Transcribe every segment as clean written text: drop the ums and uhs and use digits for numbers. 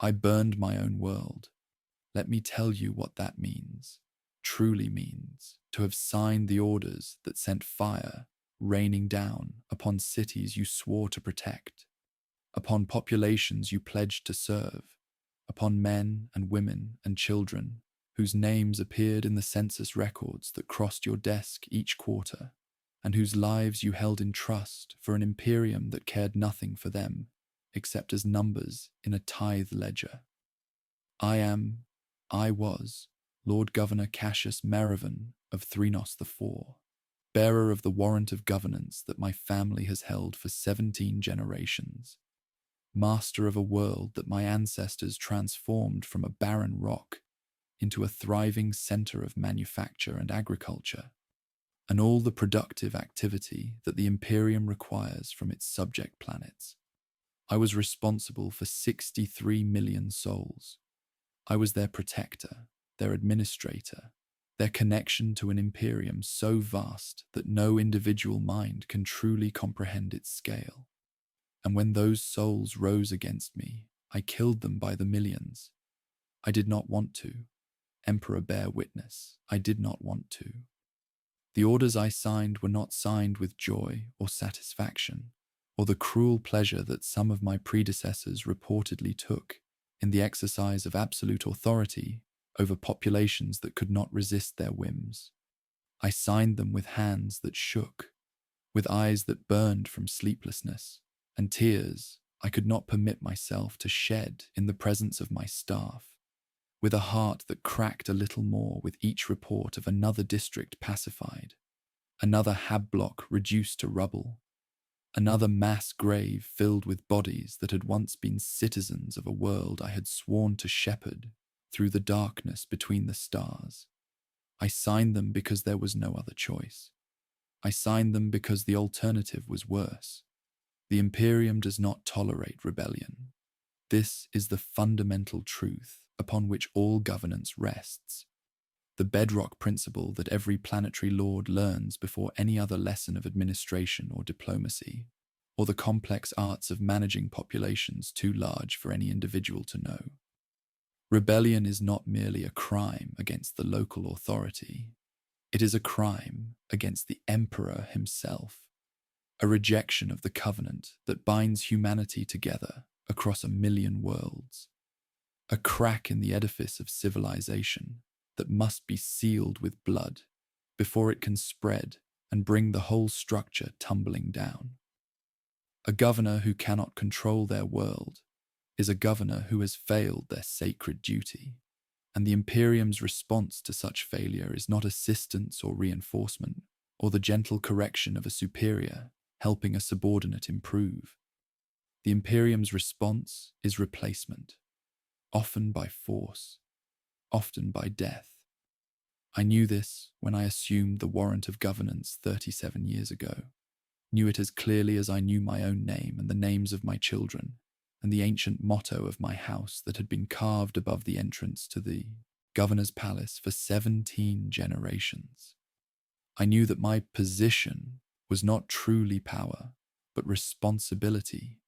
I burned my own world. Let me tell you what that means, truly means, to have signed the orders that sent fire raining down upon cities you swore to protect, upon populations you pledged to serve, upon men and women and children whose names appeared in the census records that crossed your desk each quarter, and whose lives you held in trust for an imperium that cared nothing for them except as numbers in a tithe ledger. I was Lord Governor Cassius Merivin of Threnos IV, bearer of the warrant of governance that my family has held for 17 generations, master of a world that my ancestors transformed from a barren rock into a thriving center of manufacture and agriculture, and all the productive activity that the Imperium requires from its subject planets. I was responsible for 63 million souls. I was their protector, their administrator, their connection to an Imperium so vast that no individual mind can truly comprehend its scale. And when those souls rose against me, I killed them by the millions. I did not want to. Emperor bear witness, I did not want to. The orders I signed were not signed with joy or satisfaction, or the cruel pleasure that some of my predecessors reportedly took in the exercise of absolute authority over populations that could not resist their whims. I signed them with hands that shook, with eyes that burned from sleeplessness, and tears I could not permit myself to shed in the presence of my staff, with a heart that cracked a little more with each report of another district pacified, another hab block reduced to rubble, another mass grave filled with bodies that had once been citizens of a world I had sworn to shepherd through the darkness between the stars. I signed them because there was no other choice. I signed them because the alternative was worse. The Imperium does not tolerate rebellion. This is the fundamental truth upon which all governance rests, the bedrock principle that every planetary lord learns before any other lesson of administration or diplomacy, or the complex arts of managing populations too large for any individual to know. Rebellion is not merely a crime against the local authority. It is a crime against the Emperor himself, a rejection of the covenant that binds humanity together across 1,000,000 worlds, a crack in the edifice of civilization that must be sealed with blood before it can spread and bring the whole structure tumbling down. A governor who cannot control their world is a governor who has failed their sacred duty, and the Imperium's response to such failure is not assistance or reinforcement, or the gentle correction of a superior helping a subordinate improve. The Imperium's response is replacement, often by force, often by death. I knew this when I assumed the warrant of governance 37 years ago, knew it as clearly as I knew my own name and the names of my children, and the ancient motto of my house that had been carved above the entrance to the governor's palace for 17 generations. I knew that my position was not truly power, but responsibility,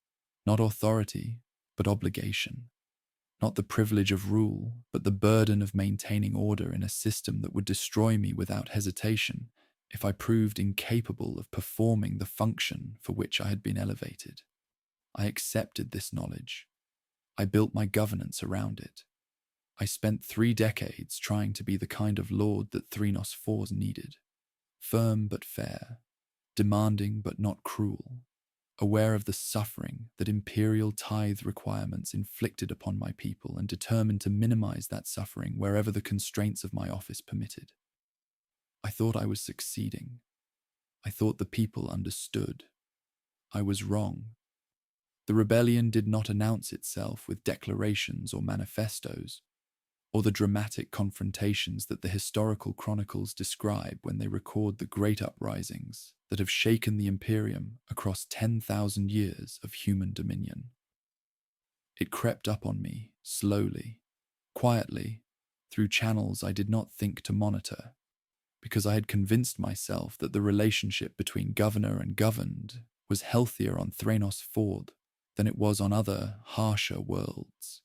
not authority, but obligation, not the privilege of rule, but the burden of maintaining order in a system that would destroy me without hesitation if I proved incapable of performing the function for which I had been elevated. I accepted this knowledge. I built my governance around it. I spent 3 decades trying to be the kind of lord that Threnos IV's needed, firm but fair, demanding but not cruel, aware of the suffering that imperial tithe requirements inflicted upon my people and determined to minimize that suffering wherever the constraints of my office permitted. I thought I was succeeding. I thought the people understood. I was wrong. The rebellion did not announce itself with declarations or manifestos, or the dramatic confrontations that the historical chronicles describe when they record the great uprisings that have shaken the Imperium across 10,000 years of human dominion. It crept up on me, slowly, quietly, through channels I did not think to monitor, because I had convinced myself that the relationship between governor and governed was healthier on Threnos IV than it was on other, harsher worlds.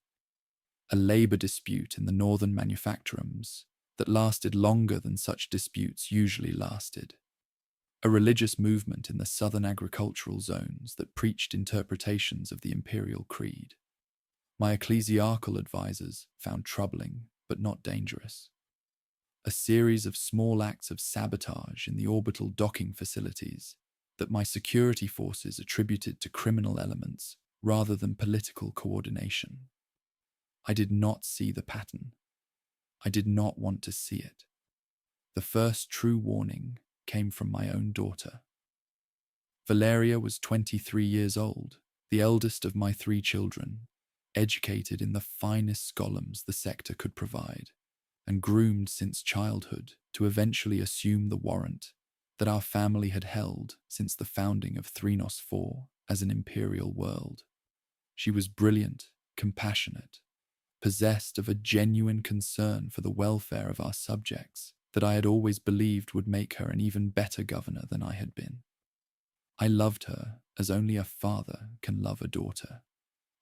a labour dispute in the northern manufactorums that lasted longer than such disputes usually lasted, a religious movement in the southern agricultural zones that preached interpretations of the imperial creed. My ecclesiastical advisors found troubling but not dangerous. A series of small acts of sabotage in the orbital docking facilities that my security forces attributed to criminal elements rather than political coordination. I did not see the pattern. I did not want to see it. The first true warning came from my own daughter. Valeria was 23 years old, the eldest of my 3 children, educated in the finest scholars the sector could provide, and groomed since childhood to eventually assume the warrant that our family had held since the founding of Threenos IV as an imperial world. She was brilliant, compassionate, possessed of a genuine concern for the welfare of our subjects that I had always believed would make her an even better governor than I had been. I loved her as only a father can love a daughter,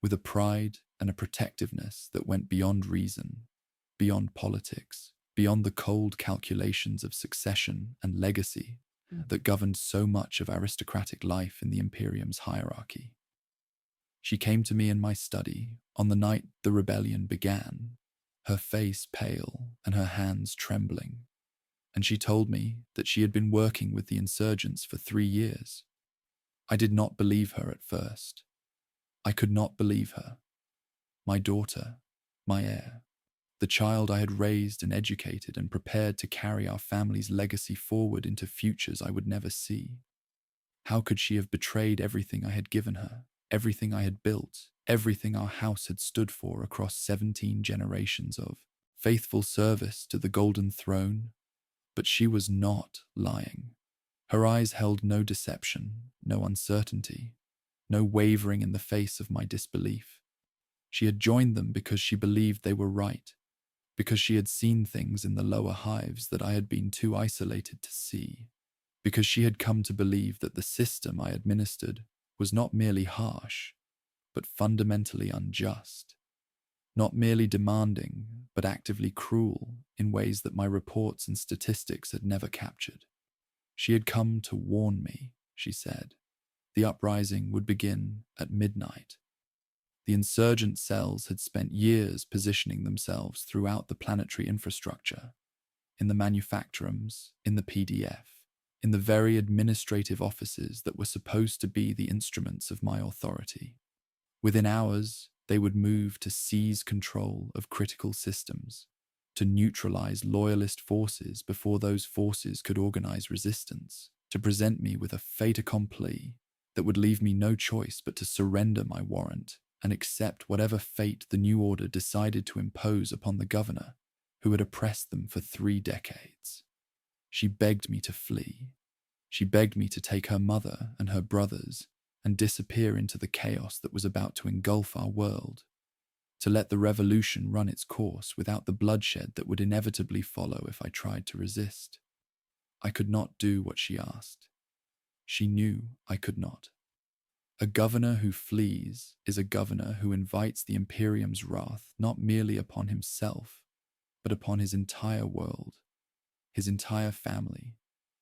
with a pride and a protectiveness that went beyond reason, beyond politics, beyond the cold calculations of succession and legacy that governed so much of aristocratic life in the Imperium's hierarchy. She came to me in my study on the night the rebellion began, her face pale and her hands trembling, and she told me that she had been working with the insurgents for 3 years. I did not believe her at first. I could not believe her. My daughter, my heir, the child I had raised and educated and prepared to carry our family's legacy forward into futures I would never see. How could she have betrayed everything I had given her, everything I had built, everything our house had stood for across 17 generations of faithful service to the Golden Throne? But she was not lying. Her eyes held no deception, no uncertainty, no wavering in the face of my disbelief. She had joined them because she believed they were right, because she had seen things in the lower hives that I had been too isolated to see, because she had come to believe that the system I administered was not merely harsh, but fundamentally unjust, not merely demanding, but actively cruel in ways that my reports and statistics had never captured. She had come to warn me, she said. The uprising would begin at midnight. The insurgent cells had spent years positioning themselves throughout the planetary infrastructure, in the manufactorums, in the PDF, in the very administrative offices that were supposed to be the instruments of my authority. Within hours, they would move to seize control of critical systems, to neutralize loyalist forces before those forces could organize resistance, to present me with a fait accompli that would leave me no choice but to surrender my warrant and accept whatever fate the new order decided to impose upon the governor who had oppressed them for 3 decades. She begged me to flee. She begged me to take her mother and her brothers and disappear into the chaos that was about to engulf our world, to let the revolution run its course without the bloodshed that would inevitably follow if I tried to resist. I could not do what she asked. She knew I could not. A governor who flees is a governor who invites the Imperium's wrath not merely upon himself, but upon his entire world, his entire family,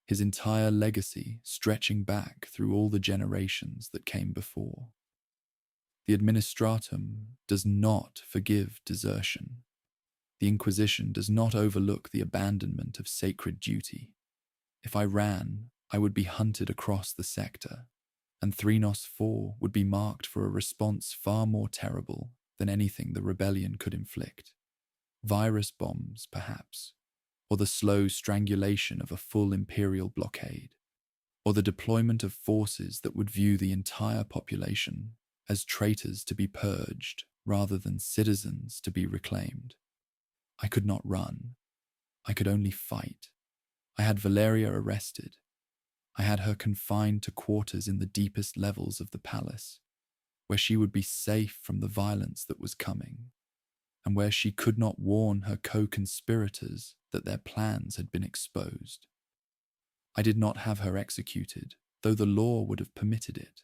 his entire legacy stretching back through all the generations that came before. The Administratum does not forgive desertion. The Inquisition does not overlook the abandonment of sacred duty. If I ran, I would be hunted across the sector, and Threenos IV would be marked for a response far more terrible than anything the rebellion could inflict. Virus bombs, perhaps, or the slow strangulation of a full imperial blockade, or the deployment of forces that would view the entire population as traitors to be purged rather than citizens to be reclaimed. I could not run. I could only fight. I had Valeria arrested. I had her confined to quarters in the deepest levels of the palace, where she would be safe from the violence that was coming, and where she could not warn her co-conspirators that their plans had been exposed. I did not have her executed, though the law would have permitted it.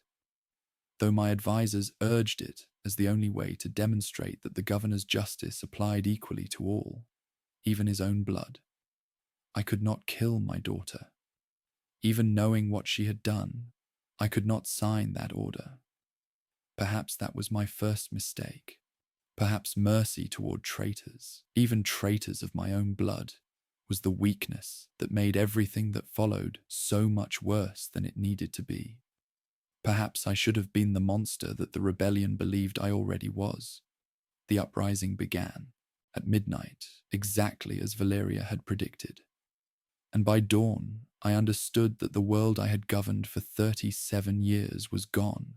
though my advisers urged it as the only way to demonstrate that the governor's justice applied equally to all, even his own blood. I could not kill my daughter. Even knowing what she had done, I could not sign that order. Perhaps that was my first mistake. Perhaps mercy toward traitors, even traitors of my own blood, was the weakness that made everything that followed so much worse than it needed to be. Perhaps I should have been the monster that the rebellion believed I already was. The uprising began, at midnight, exactly as Valeria had predicted. And by dawn, I understood that the world I had governed for 37 years was gone,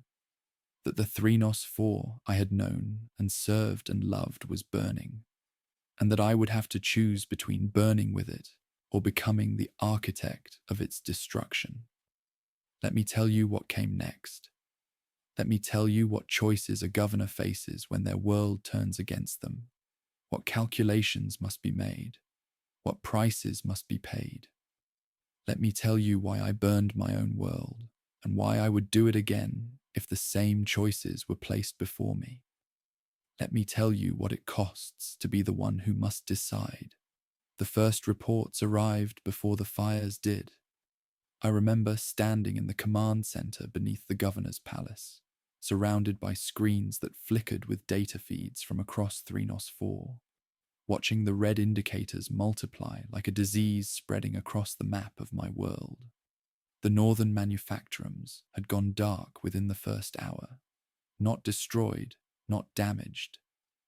that the Threenos 4 I had known and served and loved was burning, and that I would have to choose between burning with it or becoming the architect of its destruction. Let me tell you what came next. Let me tell you what choices a governor faces when their world turns against them, what calculations must be made, what prices must be paid. Let me tell you why I burned my own world, and why I would do it again if the same choices were placed before me. Let me tell you what it costs to be the one who must decide. The first reports arrived before the fires did. I remember standing in the command center beneath the governor's palace, surrounded by screens that flickered with data feeds from across Threenos 4, watching the red indicators multiply like a disease spreading across the map of my world. The northern manufactorums had gone dark within the first hour, not destroyed, not damaged,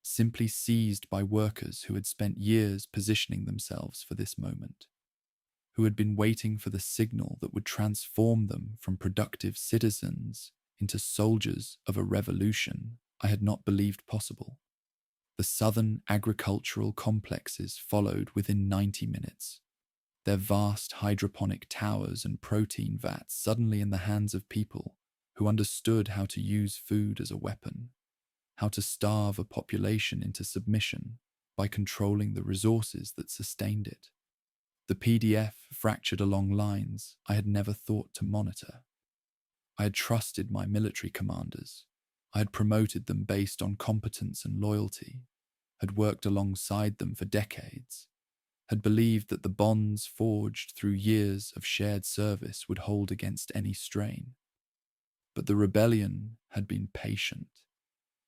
simply seized by workers who had spent years positioning themselves for this moment, who had been waiting for the signal that would transform them from productive citizens into soldiers of a revolution I had not believed possible. The southern agricultural complexes followed within 90 minutes, their vast hydroponic towers and protein vats suddenly in the hands of people who understood how to use food as a weapon, how to starve a population into submission by controlling the resources that sustained it. The PDF fractured along lines I had never thought to monitor. I had trusted my military commanders. I had promoted them based on competence and loyalty, had worked alongside them for decades, had believed that the bonds forged through years of shared service would hold against any strain. But the rebellion had been patient,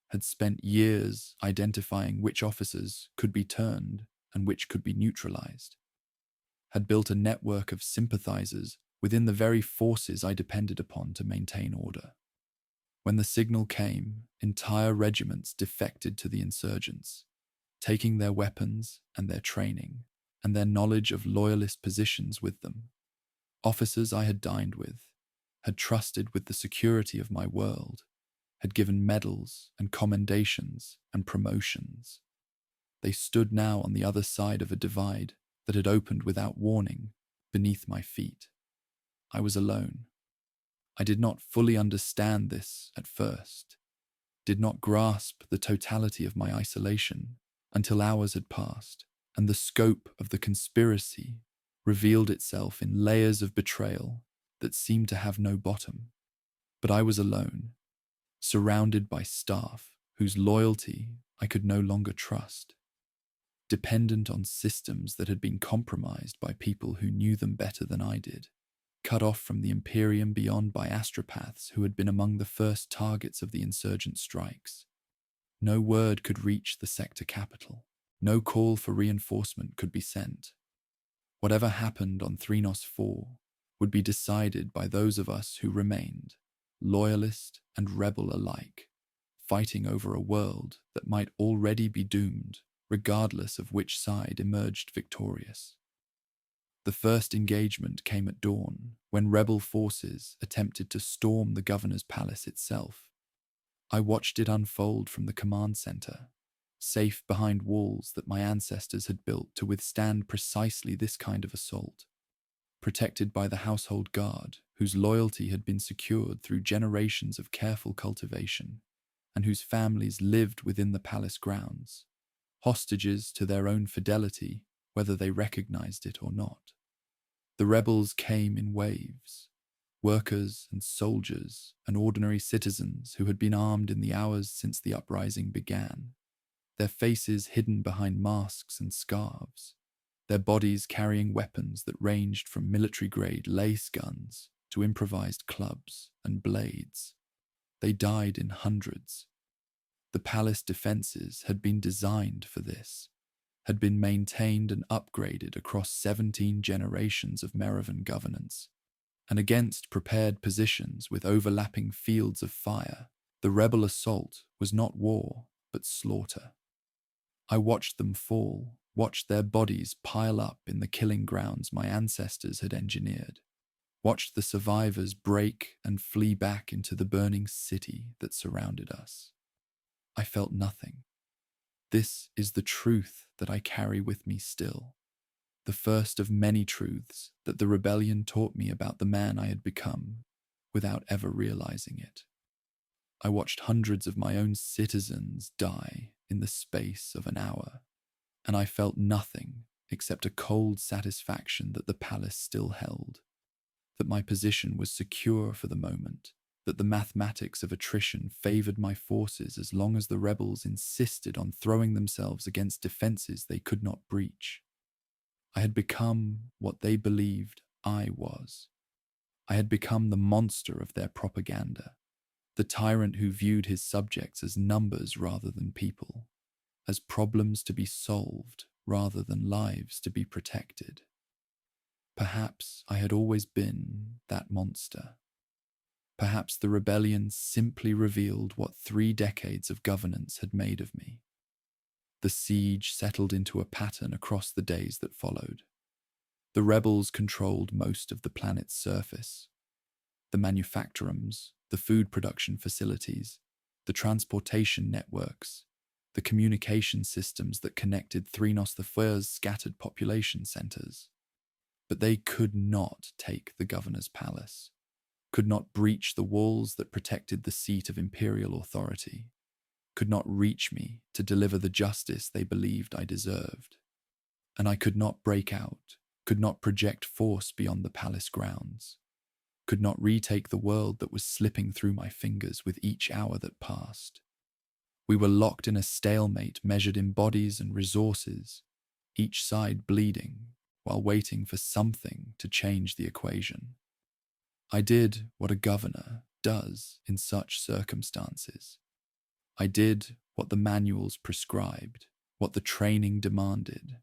had spent years identifying which officers could be turned and which could be neutralized, had built a network of sympathizers within the very forces I depended upon to maintain order. When the signal came, entire regiments defected to the insurgents, taking their weapons and their training and their knowledge of loyalist positions with them. Officers I had dined with, had trusted with the security of my world, had given medals and commendations and promotions. They stood now on the other side of a divide that had opened without warning beneath my feet. I was alone. I did not fully understand this at first, did not grasp the totality of my isolation until hours had passed, and the scope of the conspiracy revealed itself in layers of betrayal that seemed to have no bottom. But I was alone, surrounded by staff whose loyalty I could no longer trust, dependent on systems that had been compromised by people who knew them better than I did, cut off from the Imperium beyond by astropaths who had been among the first targets of the insurgent strikes. No word could reach the sector capital. No call for reinforcement could be sent. Whatever happened on Threenos 4 would be decided by those of us who remained, loyalist and rebel alike, fighting over a world that might already be doomed, regardless of which side emerged victorious. The first engagement came at dawn, when rebel forces attempted to storm the governor's palace itself. I watched it unfold from the command center, safe behind walls that my ancestors had built to withstand precisely this kind of assault, protected by the household guard, whose loyalty had been secured through generations of careful cultivation, and whose families lived within the palace grounds, hostages to their own fidelity, whether they recognized it or not. The rebels came in waves, workers and soldiers and ordinary citizens who had been armed in the hours since the uprising began, their faces hidden behind masks and scarves, their bodies carrying weapons that ranged from military-grade lace guns to improvised clubs and blades. They died in hundreds. The palace defenses had been designed for this, had been maintained and upgraded across 17 generations of Meravan governance, and against prepared positions with overlapping fields of fire, the rebel assault was not war, but slaughter. I watched them fall, watched their bodies pile up in the killing grounds my ancestors had engineered, watched the survivors break and flee back into the burning city that surrounded us. I felt nothing. This is the truth that I carry with me still, the first of many truths that the rebellion taught me about the man I had become without ever realizing it. I watched hundreds of my own citizens die in the space of an hour, and I felt nothing except a cold satisfaction that the palace still held, that my position was secure for the moment, that the mathematics of attrition favored my forces as long as the rebels insisted on throwing themselves against defenses they could not breach. I had become what they believed I was. I had become the monster of their propaganda, the tyrant who viewed his subjects as numbers rather than people, as problems to be solved rather than lives to be protected. Perhaps I had always been that monster. Perhaps the rebellion simply revealed what 3 decades of governance had made of me. The siege settled into a pattern across the days that followed. The rebels controlled most of the planet's surface. The manufactorums, the food production facilities, the transportation networks, the communication systems that connected Threenos the Fur's scattered population centers. But they could not take the governor's palace, could not breach the walls that protected the seat of imperial authority, could not reach me to deliver the justice they believed I deserved. And I could not break out, could not project force beyond the palace grounds, could not retake the world that was slipping through my fingers with each hour that passed. We were locked in a stalemate measured in bodies and resources, each side bleeding, while waiting for something to change the equation. I did what a governor does in such circumstances. I did what the manuals prescribed, what the training demanded,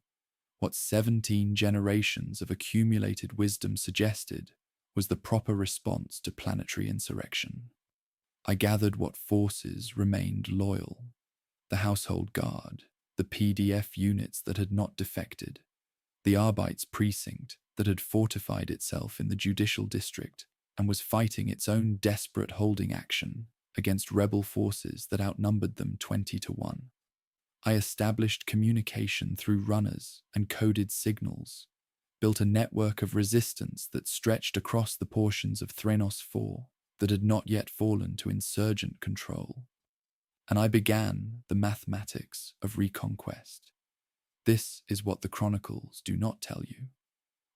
what 17 generations of accumulated wisdom suggested was the proper response to planetary insurrection. I gathered what forces remained loyal: the household guard, the PDF units that had not defected, the Arbeits precinct that had fortified itself in the judicial district and was fighting its own desperate holding action against rebel forces that outnumbered them 20-1. I established communication through runners and coded signals, built a network of resistance that stretched across the portions of Threnos 4 that had not yet fallen to insurgent control. And I began the mathematics of reconquest. This is what the chronicles do not tell you,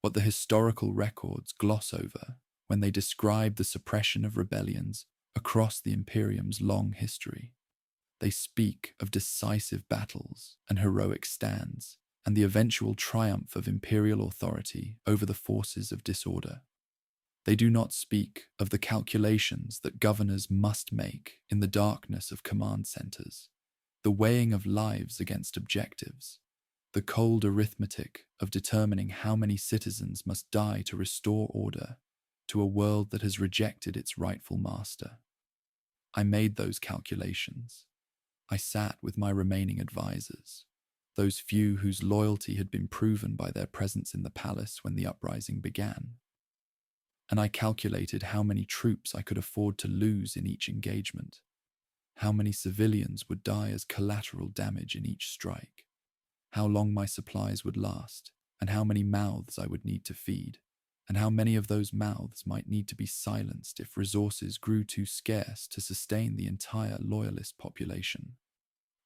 what the historical records gloss over when they describe the suppression of rebellions across the Imperium's long history. They speak of decisive battles and heroic stands, and the eventual triumph of imperial authority over the forces of disorder. They do not speak of the calculations that governors must make in the darkness of command centers, the weighing of lives against objectives, the cold arithmetic of determining how many citizens must die to restore order to a world that has rejected its rightful master. I made those calculations. I sat with my remaining advisors, those few whose loyalty had been proven by their presence in the palace when the uprising began. And I calculated how many troops I could afford to lose in each engagement, how many civilians would die as collateral damage in each strike, how long my supplies would last, and how many mouths I would need to feed, and how many of those mouths might need to be silenced if resources grew too scarce to sustain the entire loyalist population.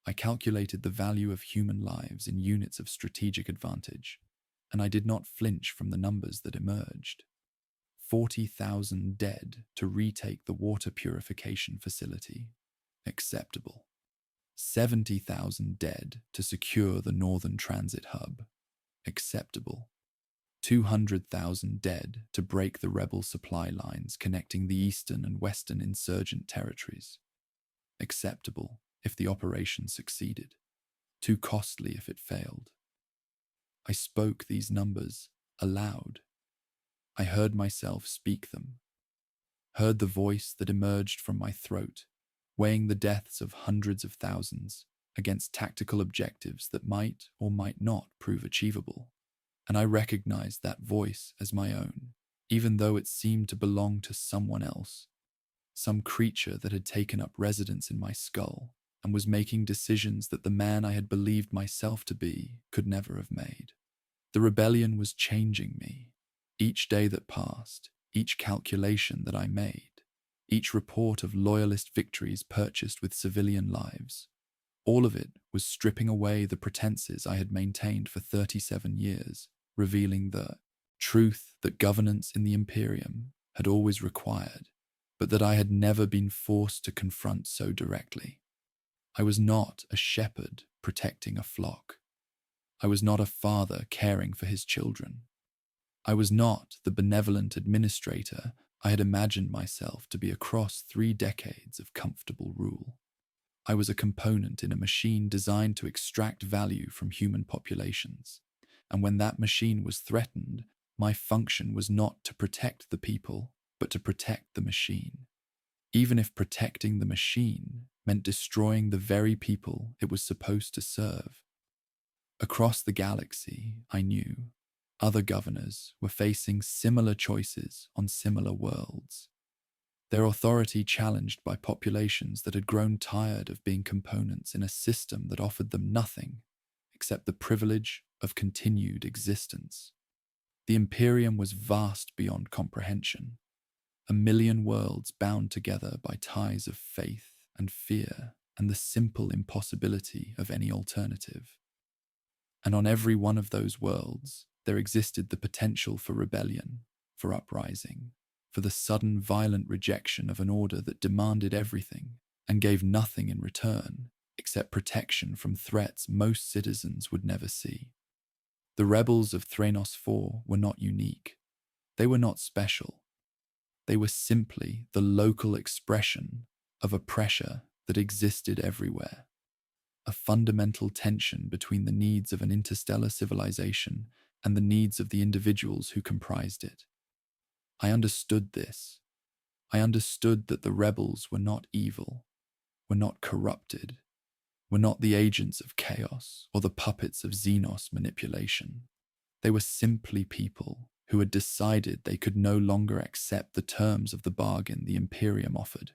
I calculated the value of human lives in units of strategic advantage, and I did not flinch from the numbers that emerged. 40,000 dead to retake the water purification facility. Acceptable. 70,000 dead to secure the northern transit hub. Acceptable. 200,000 dead to break the rebel supply lines connecting the eastern and western insurgent territories. Acceptable if the operation succeeded. Too costly if it failed. I spoke these numbers aloud. I heard myself speak them. Heard the voice that emerged from my throat, weighing the deaths of hundreds of thousands against tactical objectives that might or might not prove achievable. And I recognized that voice as my own, even though it seemed to belong to someone else, some creature that had taken up residence in my skull and was making decisions that the man I had believed myself to be could never have made. The rebellion was changing me. Each day that passed, each calculation that I made, each report of loyalist victories purchased with civilian lives, all of it was stripping away the pretenses I had maintained for 37 years, revealing the truth that governance in the Imperium had always required, but that I had never been forced to confront so directly. I was not a shepherd protecting a flock. I was not a father caring for his children. I was not the benevolent administrator I had imagined myself to be across 3 decades of comfortable rule. I was a component in a machine designed to extract value from human populations, and when that machine was threatened, my function was not to protect the people, but to protect the machine. Even if protecting the machine meant destroying the very people it was supposed to serve. Across the galaxy, I knew, other governors were facing similar choices on similar worlds. Their authority challenged by populations that had grown tired of being components in a system that offered them nothing except the privilege of continued existence. The Imperium was vast beyond comprehension, 1,000,000 worlds bound together by ties of faith and fear and the simple impossibility of any alternative. And on every one of those worlds, there existed the potential for rebellion, for uprising, for the sudden violent rejection of an order that demanded everything and gave nothing in return except protection from threats most citizens would never see. The rebels of Thranos IV were not unique. They were not special. They were simply the local expression of a pressure that existed everywhere. A fundamental tension between the needs of an interstellar civilization and the needs of the individuals who comprised it. I understood this. I understood that the rebels were not evil, were not corrupted, were not the agents of chaos or the puppets of Xenos manipulation. They were simply people who had decided they could no longer accept the terms of the bargain the Imperium offered,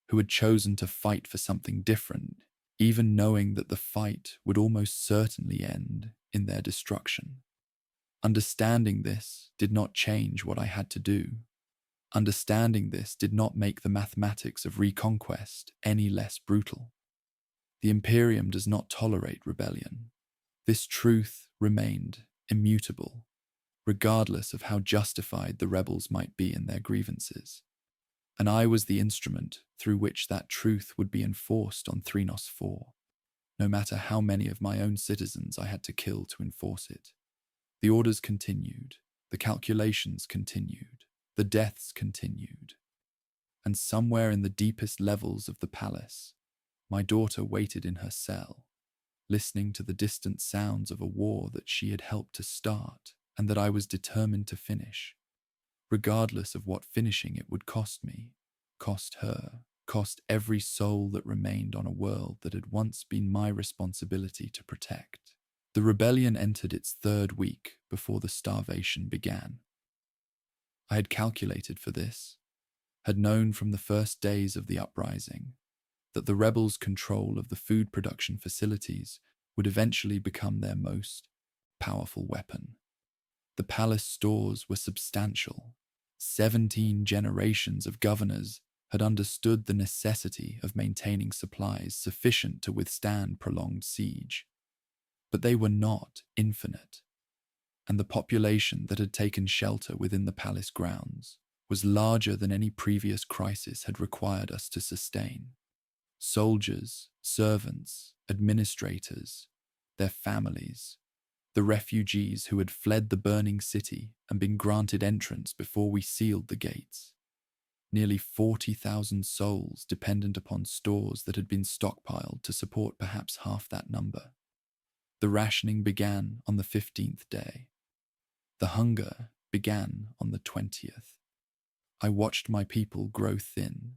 who had chosen to fight for something different, even knowing that the fight would almost certainly end in their destruction. Understanding this did not change what I had to do. Understanding this did not make the mathematics of reconquest any less brutal. The Imperium does not tolerate rebellion. This truth remained immutable, regardless of how justified the rebels might be in their grievances. And I was the instrument through which that truth would be enforced on Thranos IV, no matter how many of my own citizens I had to kill to enforce it. The orders continued, the calculations continued, the deaths continued. And somewhere in the deepest levels of the palace, my daughter waited in her cell, listening to the distant sounds of a war that she had helped to start and that I was determined to finish, regardless of what finishing it would cost me, cost her, cost every soul that remained on a world that had once been my responsibility to protect. The rebellion entered its 3rd week before the starvation began. I had calculated for this, had known from the first days of the uprising that the rebels' control of the food production facilities would eventually become their most powerful weapon. The palace stores were substantial. 17 generations of governors had understood the necessity of maintaining supplies sufficient to withstand prolonged siege. But they were not infinite, and the population that had taken shelter within the palace grounds was larger than any previous crisis had required us to sustain. Soldiers, servants, administrators, their families, the refugees who had fled the burning city and been granted entrance before we sealed the gates. Nearly 40,000 souls dependent upon stores that had been stockpiled to support perhaps half that number. The rationing began on the 15th day. The hunger began on the 20th. I watched my people grow thin,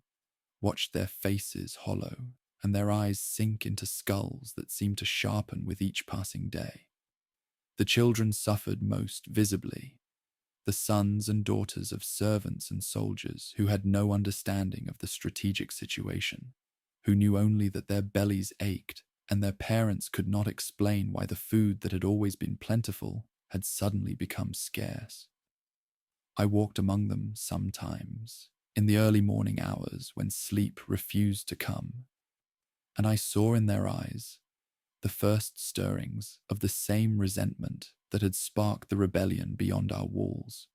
watched their faces hollow, and their eyes sink into skulls that seemed to sharpen with each passing day. The children suffered most visibly, the sons and daughters of servants and soldiers who had no understanding of the strategic situation, who knew only that their bellies ached and their parents could not explain why the food that had always been plentiful had suddenly become scarce. I walked among them sometimes, in the early morning hours when sleep refused to come, and I saw in their eyes the first stirrings of the same resentment that had sparked the rebellion beyond our walls.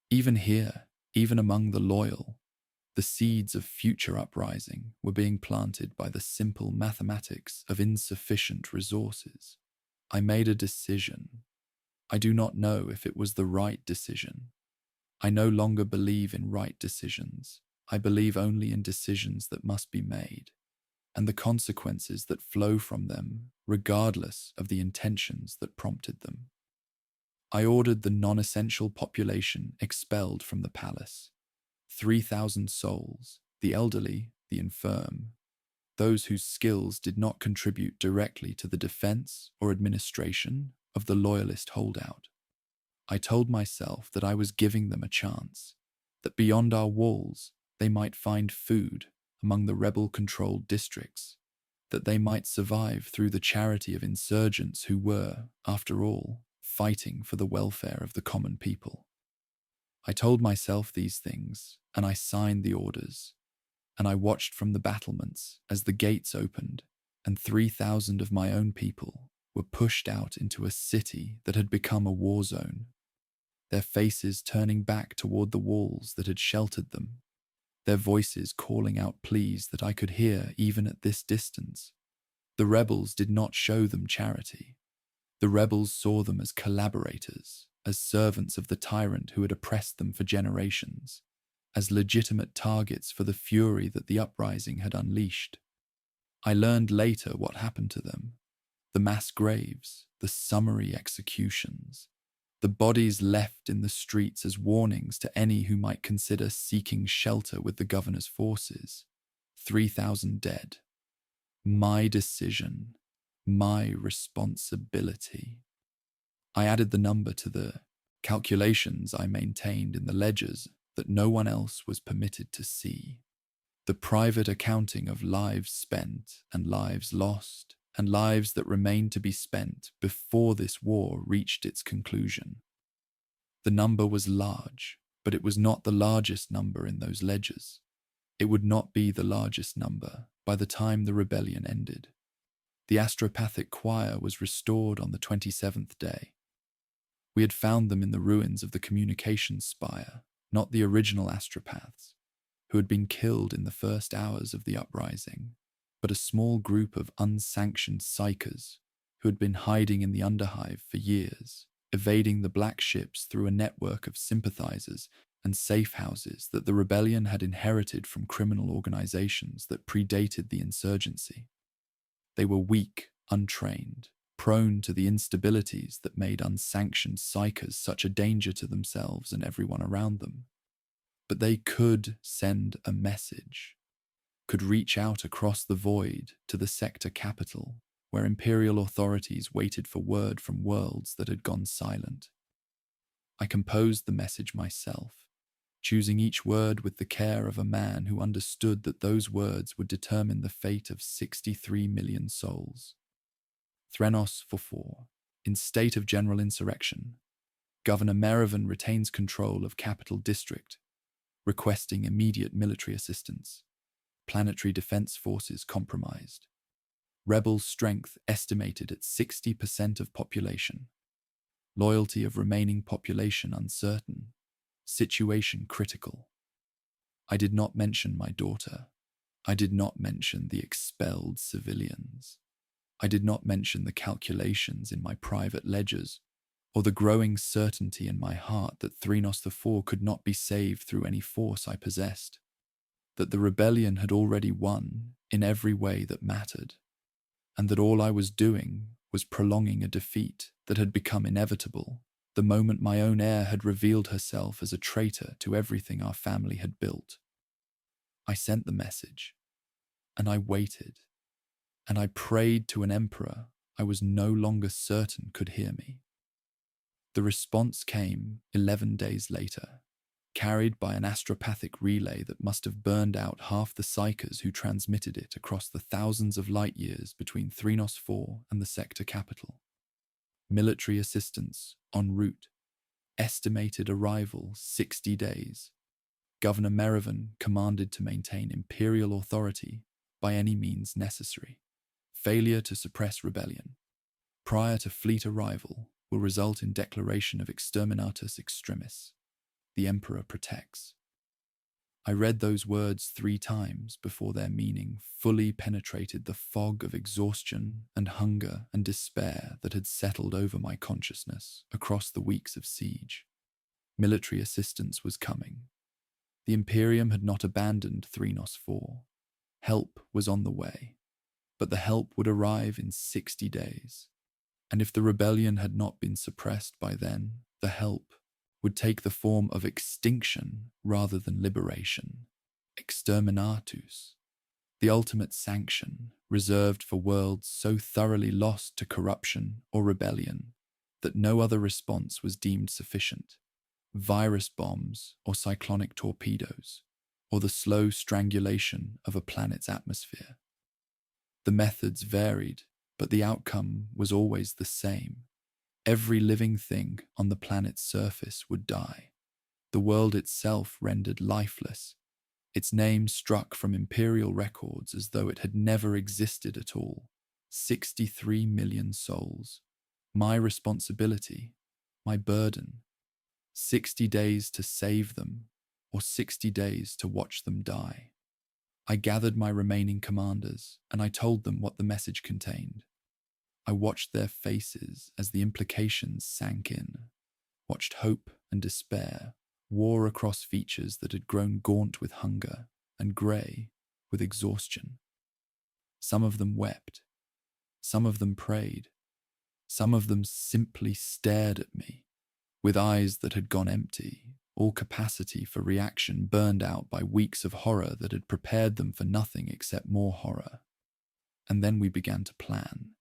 Even here, even among the loyal, the seeds of future uprising were being planted by the simple mathematics of insufficient resources. I made a decision. I do not know if it was the right decision. I no longer believe in right decisions. I believe only in decisions that must be made, and the consequences that flow from them, regardless of the intentions that prompted them. I ordered the non-essential population expelled from the palace. 3,000 souls, the elderly, the infirm, those whose skills did not contribute directly to the defense or administration of the loyalist holdout. I told myself that I was giving them a chance, that beyond our walls they might find food among the rebel-controlled districts, that they might survive through the charity of insurgents who were, after all, fighting for the welfare of the common people. I told myself these things, and I signed the orders, and I watched from the battlements as the gates opened, and 3,000 of my own people were pushed out into a city that had become a war zone, their faces turning back toward the walls that had sheltered them, their voices calling out pleas that I could hear even at this distance. The rebels did not show them charity. The rebels saw them as collaborators, as servants of the tyrant who had oppressed them for generations, as legitimate targets for the fury that the uprising had unleashed. I learned later what happened to them: the mass graves, the summary executions, the bodies left in the streets as warnings to any who might consider seeking shelter with the governor's forces. 3,000 dead. My decision, my responsibility. I added the number to the calculations I maintained in the ledgers that no one else was permitted to see. The private accounting of lives spent and lives lost, and lives that remained to be spent before this war reached its conclusion. The number was large, but it was not the largest number in those ledgers. It would not be the largest number by the time the rebellion ended. The astropathic choir was restored on the 27th day. We had found them in the ruins of the communications spire, not the original astropaths, who had been killed in the first hours of the uprising, but a small group of unsanctioned psychers who had been hiding in the underhive for years, evading the black ships through a network of sympathizers and safe houses that the rebellion had inherited from criminal organizations that predated the insurgency. They were weak, untrained, prone to the instabilities that made unsanctioned psychers such a danger to themselves and everyone around them. But they could send a message, could reach out across the void to the sector capital, where imperial authorities waited for word from worlds that had gone silent. I composed the message myself, choosing each word with the care of a man who understood that those words would determine the fate of 63 million souls. Threnos for 4. In state of general insurrection, Governor Merivin retains control of Capital District, requesting immediate military assistance. Planetary defense forces compromised. Rebel strength estimated at 60% of population. Loyalty of remaining population uncertain. Situation critical. I did not mention my daughter. I did not mention the expelled civilians. I did not mention the calculations in my private ledgers, or the growing certainty in my heart that Threnos IV could not be saved through any force I possessed, that the rebellion had already won in every way that mattered, and that all I was doing was prolonging a defeat that had become inevitable the moment my own heir had revealed herself as a traitor to everything our family had built. I sent the message, and I waited, and I prayed to an emperor I was no longer certain could hear me. The response came 11 days later, carried by an astropathic relay that must have burned out half the psychers who transmitted it across the thousands of light years between Threnos IV and the sector capital. Military assistance en route. Estimated arrival 60 days. Governor Merivin commanded to maintain imperial authority by any means necessary. Failure to suppress rebellion prior to fleet arrival will result in declaration of exterminatus extremis. The Emperor protects. I read those words 3 times before their meaning fully penetrated the fog of exhaustion and hunger and despair that had settled over my consciousness across the weeks of siege. Military assistance was coming. The Imperium had not abandoned Threnos IV. Help was on the way, but the help would arrive in 60 days. And if the rebellion had not been suppressed by then, the help would take the form of extinction rather than liberation. Exterminatus, the ultimate sanction reserved for worlds so thoroughly lost to corruption or rebellion that no other response was deemed sufficient. Virus bombs or cyclonic torpedoes, or the slow strangulation of a planet's atmosphere. The methods varied, but the outcome was always the same. Every living thing on the planet's surface would die. The world itself rendered lifeless, its name struck from imperial records as though it had never existed at all. 63 million souls. My responsibility, my burden. 60 days to save them, or 60 days to watch them die. I gathered my remaining commanders, and I told them what the message contained. I watched their faces as the implications sank in, watched hope and despair war across features that had grown gaunt with hunger and grey with exhaustion. Some of them wept, some of them prayed, some of them simply stared at me, with eyes that had gone empty, all capacity for reaction burned out by weeks of horror that had prepared them for nothing except more horror. And then we began to plan.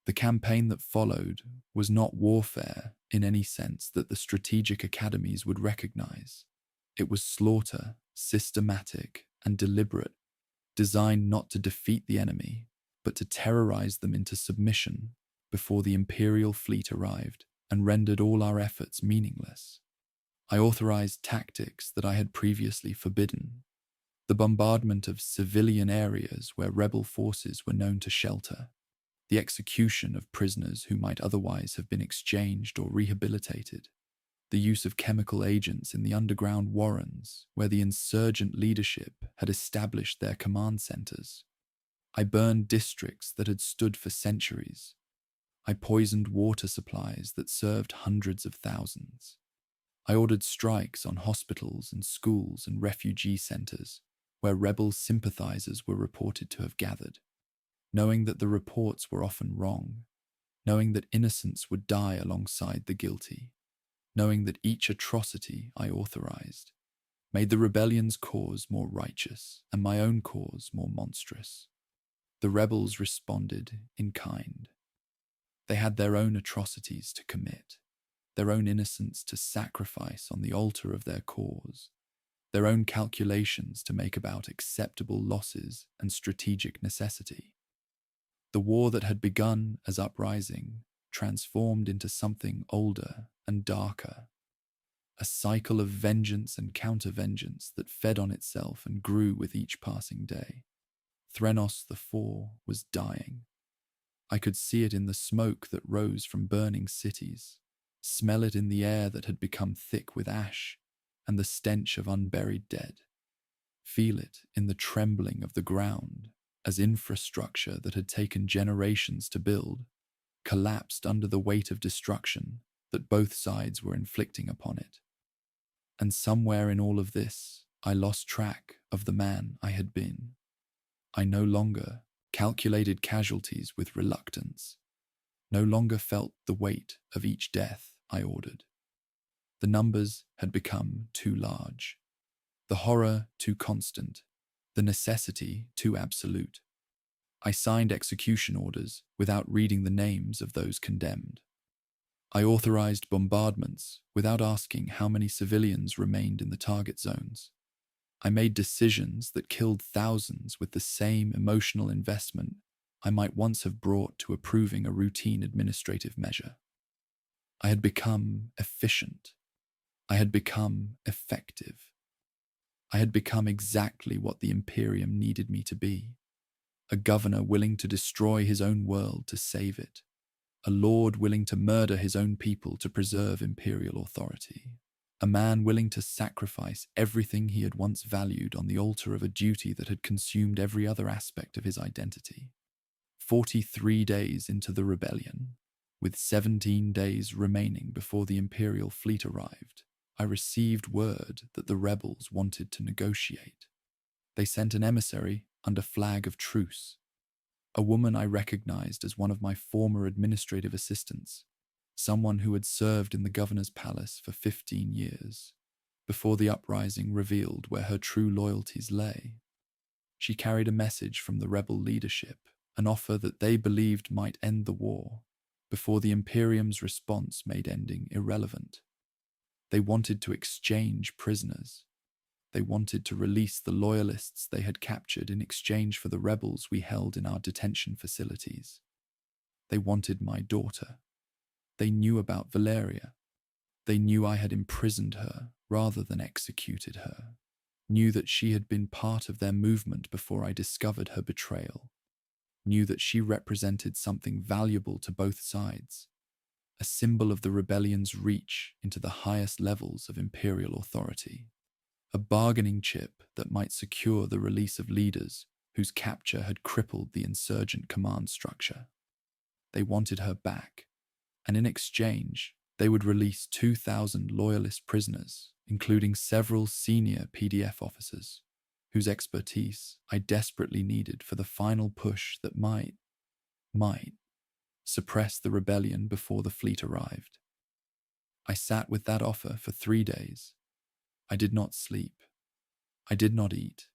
The campaign that followed was not warfare in any sense that the strategic academies would recognize. It was slaughter, systematic and deliberate, designed not to defeat the enemy, but to terrorize them into submission before the Imperial fleet arrived and rendered all our efforts meaningless. I authorized tactics that I had previously forbidden. The bombardment of civilian areas where rebel forces were known to shelter. The execution of prisoners who might otherwise have been exchanged or rehabilitated. The use of chemical agents in the underground warrens where the insurgent leadership had established their command centers. I burned districts that had stood for centuries. I poisoned water supplies that served hundreds of thousands. I ordered strikes on hospitals and schools and refugee centers where rebel sympathizers were reported to have gathered, knowing that the reports were often wrong, knowing that innocents would die alongside the guilty, knowing that each atrocity I authorized made the rebellion's cause more righteous and my own cause more monstrous. The rebels responded in kind. They had their own atrocities to commit, their own innocence to sacrifice on the altar of their cause, their own calculations to make about acceptable losses and strategic necessity. The war that had begun as uprising transformed into something older and darker, a cycle of vengeance and counter-vengeance that fed on itself and grew with each passing day. Threnos IV was dying. I could see it in the smoke that rose from burning cities, smell it in the air that had become thick with ash, and the stench of unburied dead. Feel it in the trembling of the ground as infrastructure that had taken generations to build collapsed under the weight of destruction that both sides were inflicting upon it. And somewhere in all of this, I lost track of the man I had been. I no longer calculated casualties with reluctance, no longer felt the weight of each death I ordered. The numbers had become too large, the horror too constant, the necessity too absolute. I signed execution orders without reading the names of those condemned. I authorized bombardments without asking how many civilians remained in the target zones. I made decisions that killed thousands with the same emotional investment I might once have brought to approving a routine administrative measure. I had become efficient. I had become effective. I had become exactly what the Imperium needed me to be. A governor willing to destroy his own world to save it. A lord willing to murder his own people to preserve imperial authority. A man willing to sacrifice everything he had once valued on the altar of a duty that had consumed every other aspect of his identity. 43 days into the rebellion, with 17 days remaining before the imperial fleet arrived, I received word that the rebels wanted to negotiate. They sent an emissary under flag of truce, a woman I recognized as one of my former administrative assistants, someone who had served in the governor's palace for 15 years, before the uprising revealed where her true loyalties lay. She carried a message from the rebel leadership, an offer that they believed might end the war, before the Imperium's response made ending irrelevant. They wanted to exchange prisoners. They wanted to release the loyalists they had captured in exchange for the rebels we held in our detention facilities. They wanted my daughter. They knew about Valeria. They knew I had imprisoned her rather than executed her, knew that she had been part of their movement before I discovered her betrayal, knew that she represented something valuable to both sides, a symbol of the rebellion's reach into the highest levels of imperial authority, a bargaining chip that might secure the release of leaders whose capture had crippled the insurgent command structure. They wanted her back, and in exchange, they would release 2,000 loyalist prisoners, including several senior PDF officers, whose expertise I desperately needed for the final push that might suppress the rebellion before the fleet arrived. I sat with that offer for 3 days. I did not sleep. I did not eat.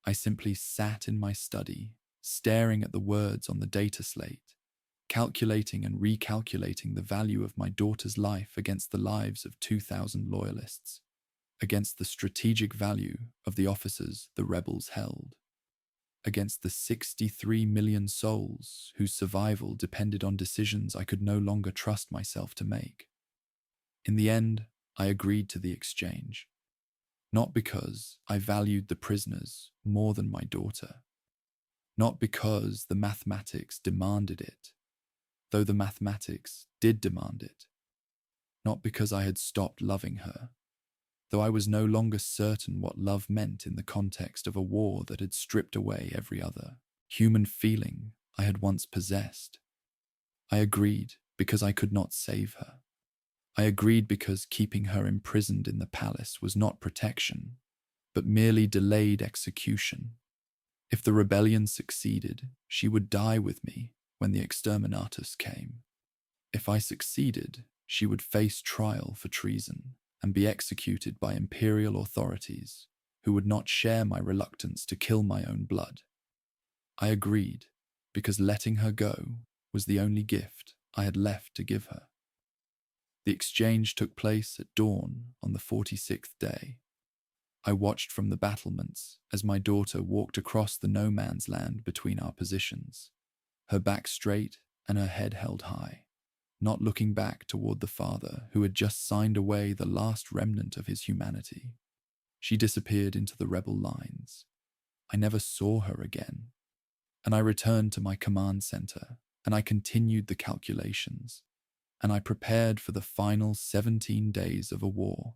I simply sat in my study, staring at the words on the data slate, calculating and recalculating the value of my daughter's life against the lives of 2,000 loyalists, against the strategic value of the officers the rebels held, against the 63 million souls whose survival depended on decisions I could no longer trust myself to make. In the end, I agreed to the exchange, not because I valued the prisoners more than my daughter, not because the mathematics demanded it, though the mathematics did demand it, not because I had stopped loving her, though I was no longer certain what love meant in the context of a war that had stripped away every other human feeling I had once possessed. I agreed because I could not save her. I agreed because keeping her imprisoned in the palace was not protection, but merely delayed execution. If the rebellion succeeded, she would die with me when the exterminatus came. If I succeeded, she would face trial for treason and be executed by imperial authorities who would not share my reluctance to kill my own blood. I agreed because letting her go was the only gift I had left to give her. The exchange took place at dawn on the 46th day. I watched from the battlements as my daughter walked across the no man's land between our positions, her back straight and her head held high, not looking back toward the father who had just signed away the last remnant of his humanity. She disappeared into the rebel lines. I never saw her again, and I returned to my command center, and I continued the calculations, and I prepared for the final 17 days of a war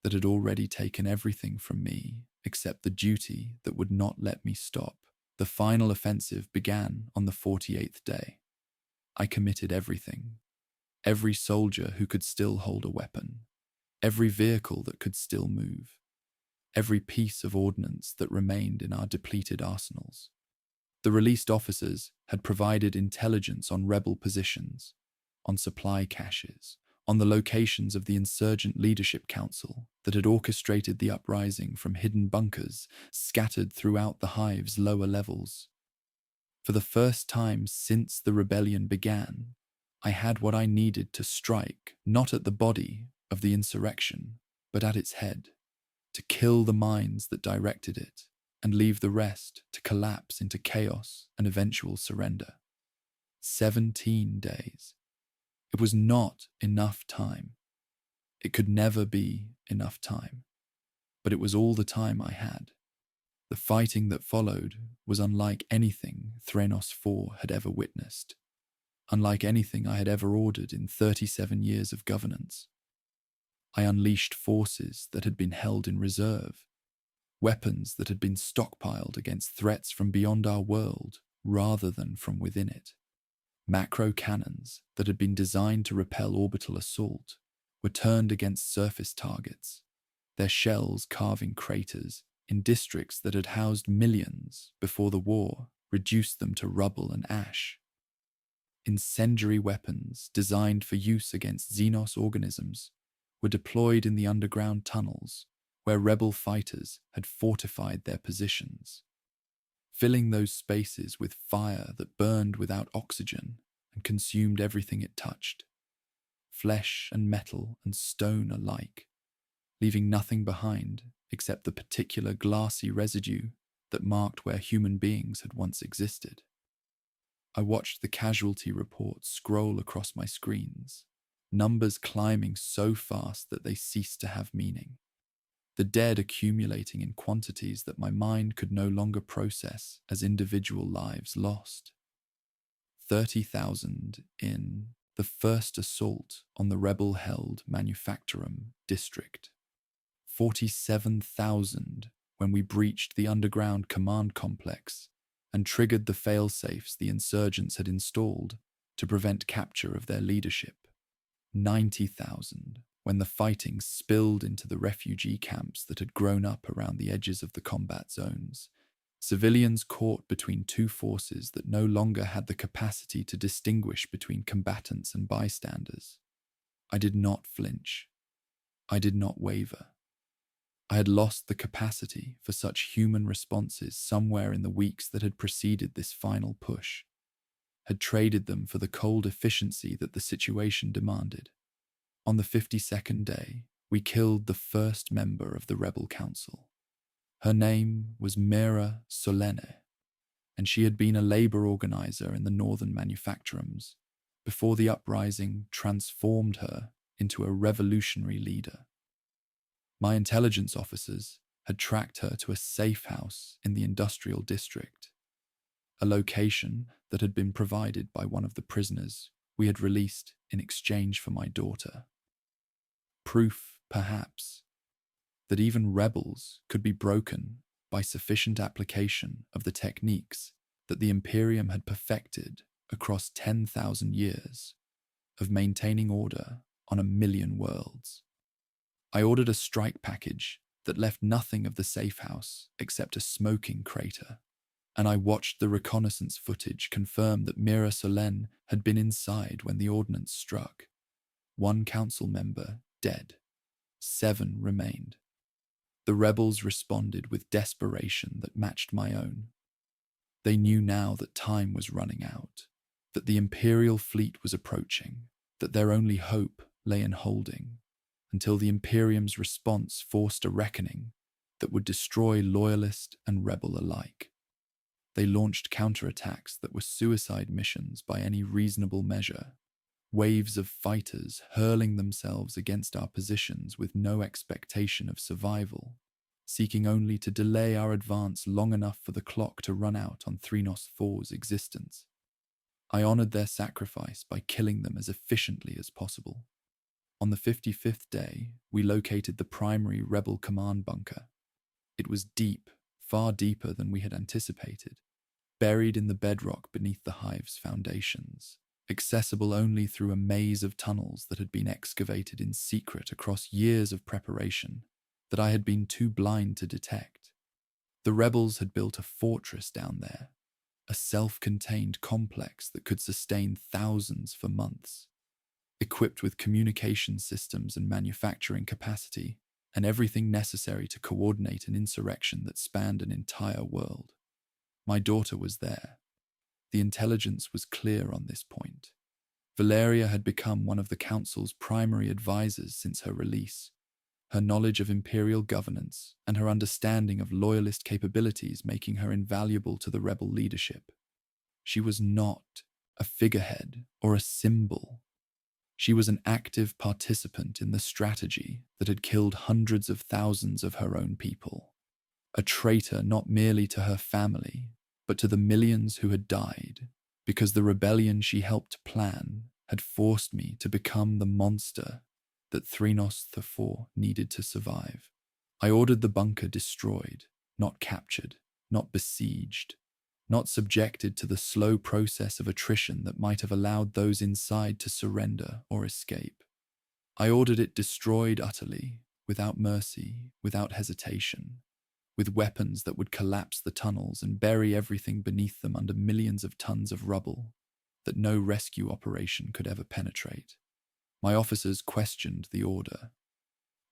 that had already taken everything from me except the duty that would not let me stop. The final offensive began on the 48th day. I committed everything. Every soldier who could still hold a weapon. Every vehicle that could still move. Every piece of ordnance that remained in our depleted arsenals. The released officers had provided intelligence on rebel positions, on supply caches, on the locations of the insurgent leadership council that had orchestrated the uprising from hidden bunkers scattered throughout the hive's lower levels. For the first time since the rebellion began, I had what I needed to strike not at the body of the insurrection, but at its head, to kill the minds that directed it, and leave the rest to collapse into chaos and eventual surrender. 17 days. It was not enough time. It could never be enough time. But it was all the time I had. The fighting that followed was unlike anything Threnos 4 had ever witnessed, unlike anything I had ever ordered in 37 years of governance. I unleashed forces that had been held in reserve, weapons that had been stockpiled against threats from beyond our world rather than from within it. Macro cannons that had been designed to repel orbital assault were turned against surface targets, their shells carving craters in districts that had housed millions before the war reduced them to rubble and ash. Incendiary weapons designed for use against Xenos organisms were deployed in the underground tunnels where rebel fighters had fortified their positions, filling those spaces with fire that burned without oxygen and consumed everything it touched, flesh and metal and stone alike, leaving nothing behind except the particular glassy residue that marked where human beings had once existed. I watched the casualty reports scroll across my screens, numbers climbing so fast that they ceased to have meaning, the dead accumulating in quantities that my mind could no longer process as individual lives lost. 30,000 in the first assault on the rebel-held Manufacturum district. 47,000 when we breached the underground command complex and triggered the fail-safes the insurgents had installed to prevent capture of their leadership. 90,000 when the fighting spilled into the refugee camps that had grown up around the edges of the combat zones, civilians caught between two forces that no longer had the capacity to distinguish between combatants and bystanders. I did not flinch. I did not waver. I had lost the capacity for such human responses somewhere in the weeks that had preceded this final push, had traded them for the cold efficiency that the situation demanded. On the 52nd day, we killed the first member of the rebel council. Her name was Mira Solene, and she had been a labor organizer in the northern manufacturums before the uprising transformed her into a revolutionary leader. My intelligence officers had tracked her to a safe house in the industrial district, a location that had been provided by one of the prisoners we had released in exchange for my daughter. Proof, perhaps, that even rebels could be broken by sufficient application of the techniques that the Imperium had perfected across 10,000 years of maintaining order on 1,000,000 worlds. I ordered a strike package that left nothing of the safe house except a smoking crater, and I watched the reconnaissance footage confirm that Mira Solene had been inside when the ordnance struck. 1 council member dead. 7 remained. The rebels responded with desperation that matched my own. They knew now that time was running out, that the Imperial fleet was approaching, that their only hope lay in holding, until the Imperium's response forced a reckoning that would destroy loyalist and rebel alike. They launched counterattacks that were suicide missions by any reasonable measure, waves of fighters hurling themselves against our positions with no expectation of survival, seeking only to delay our advance long enough for the clock to run out on Threnos 4's existence. I honored their sacrifice by killing them as efficiently as possible. On the 55th day, we located the primary rebel command bunker. It was deep, far deeper than we had anticipated, buried in the bedrock beneath the hive's foundations, accessible only through a maze of tunnels that had been excavated in secret across years of preparation that I had been too blind to detect. The rebels had built a fortress down there, a self-contained complex that could sustain thousands for months, equipped with communication systems and manufacturing capacity, and everything necessary to coordinate an insurrection that spanned an entire world. My daughter was there. The intelligence was clear on this point. Valeria had become one of the Council's primary advisors since her release, her knowledge of imperial governance and her understanding of loyalist capabilities making her invaluable to the rebel leadership. She was not a figurehead or a symbol. She was an active participant in the strategy that had killed hundreds of thousands of her own people. A traitor not merely to her family, but to the millions who had died, because the rebellion she helped plan had forced me to become the monster that Threnos the Four needed to survive. I ordered the bunker destroyed, not captured, not besieged, not subjected to the slow process of attrition that might have allowed those inside to surrender or escape. I ordered it destroyed utterly, without mercy, without hesitation, with weapons that would collapse the tunnels and bury everything beneath them under millions of tons of rubble that no rescue operation could ever penetrate. My officers questioned the order.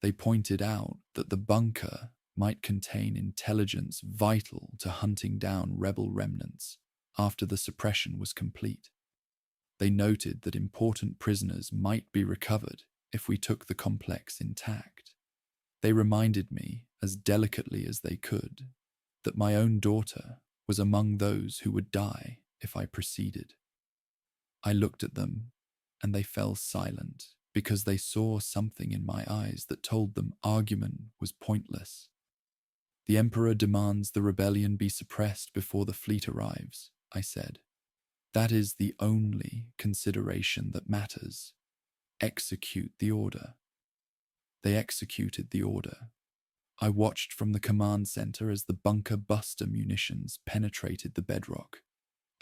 They pointed out that the bunker might contain intelligence vital to hunting down rebel remnants after the suppression was complete. They noted that important prisoners might be recovered if we took the complex intact. They reminded me, as delicately as they could, that my own daughter was among those who would die if I proceeded. I looked at them, and they fell silent because they saw something in my eyes that told them argument was pointless. The Emperor demands the rebellion be suppressed before the fleet arrives, I said. That is the only consideration that matters. Execute the order. They executed the order. I watched from the command center as the bunker buster munitions penetrated the bedrock,